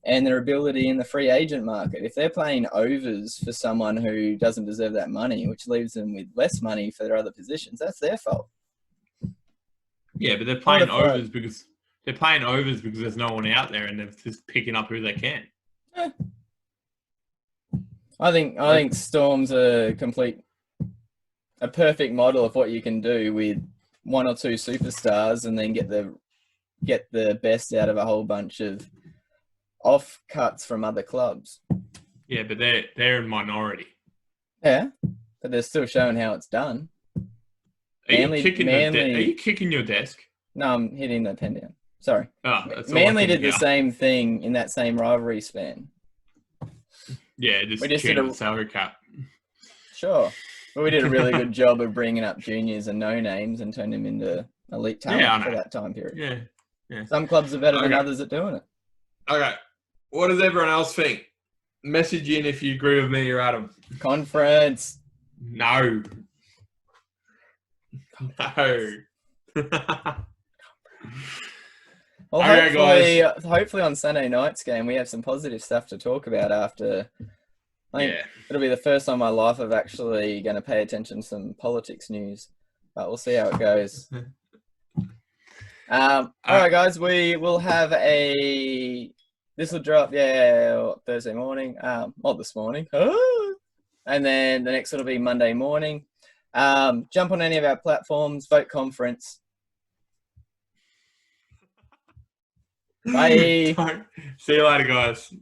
and their ability in the free agent market. If they're playing overs for someone who doesn't deserve that money, which leaves them with less money for their other positions, that's their fault. Yeah, but they're playing overs because there's no one out there and they're just picking up who they can. I think Storm's a perfect model of what you can do with 1 or 2 superstars and then get the best out of a whole bunch of off cuts from other clubs. Yeah, but they're in minority. Yeah, but they're still showing how it's done. Are you kicking your desk? No, I'm hitting the pen down. Sorry. Manly did the same thing in that same rivalry span. Yeah, we just did a salary cap. Sure. But we did a really good job of bringing up juniors and no-names and turning them into elite talent for that time period. Yeah. Some clubs are better than others at doing it. Okay. What does everyone else think? Message in if you agree with me or Adam. Conference. No. Well, hopefully on Sunday night's game we have some positive stuff to talk about after. I think it'll be the first time in my life I've actually going to pay attention to some politics news, but we'll see how it goes. All right, guys, we will have this will drop, Thursday morning, not this morning, and then the next one will be Monday morning. Jump on any of our platforms, vote conference. Bye. See you later, guys.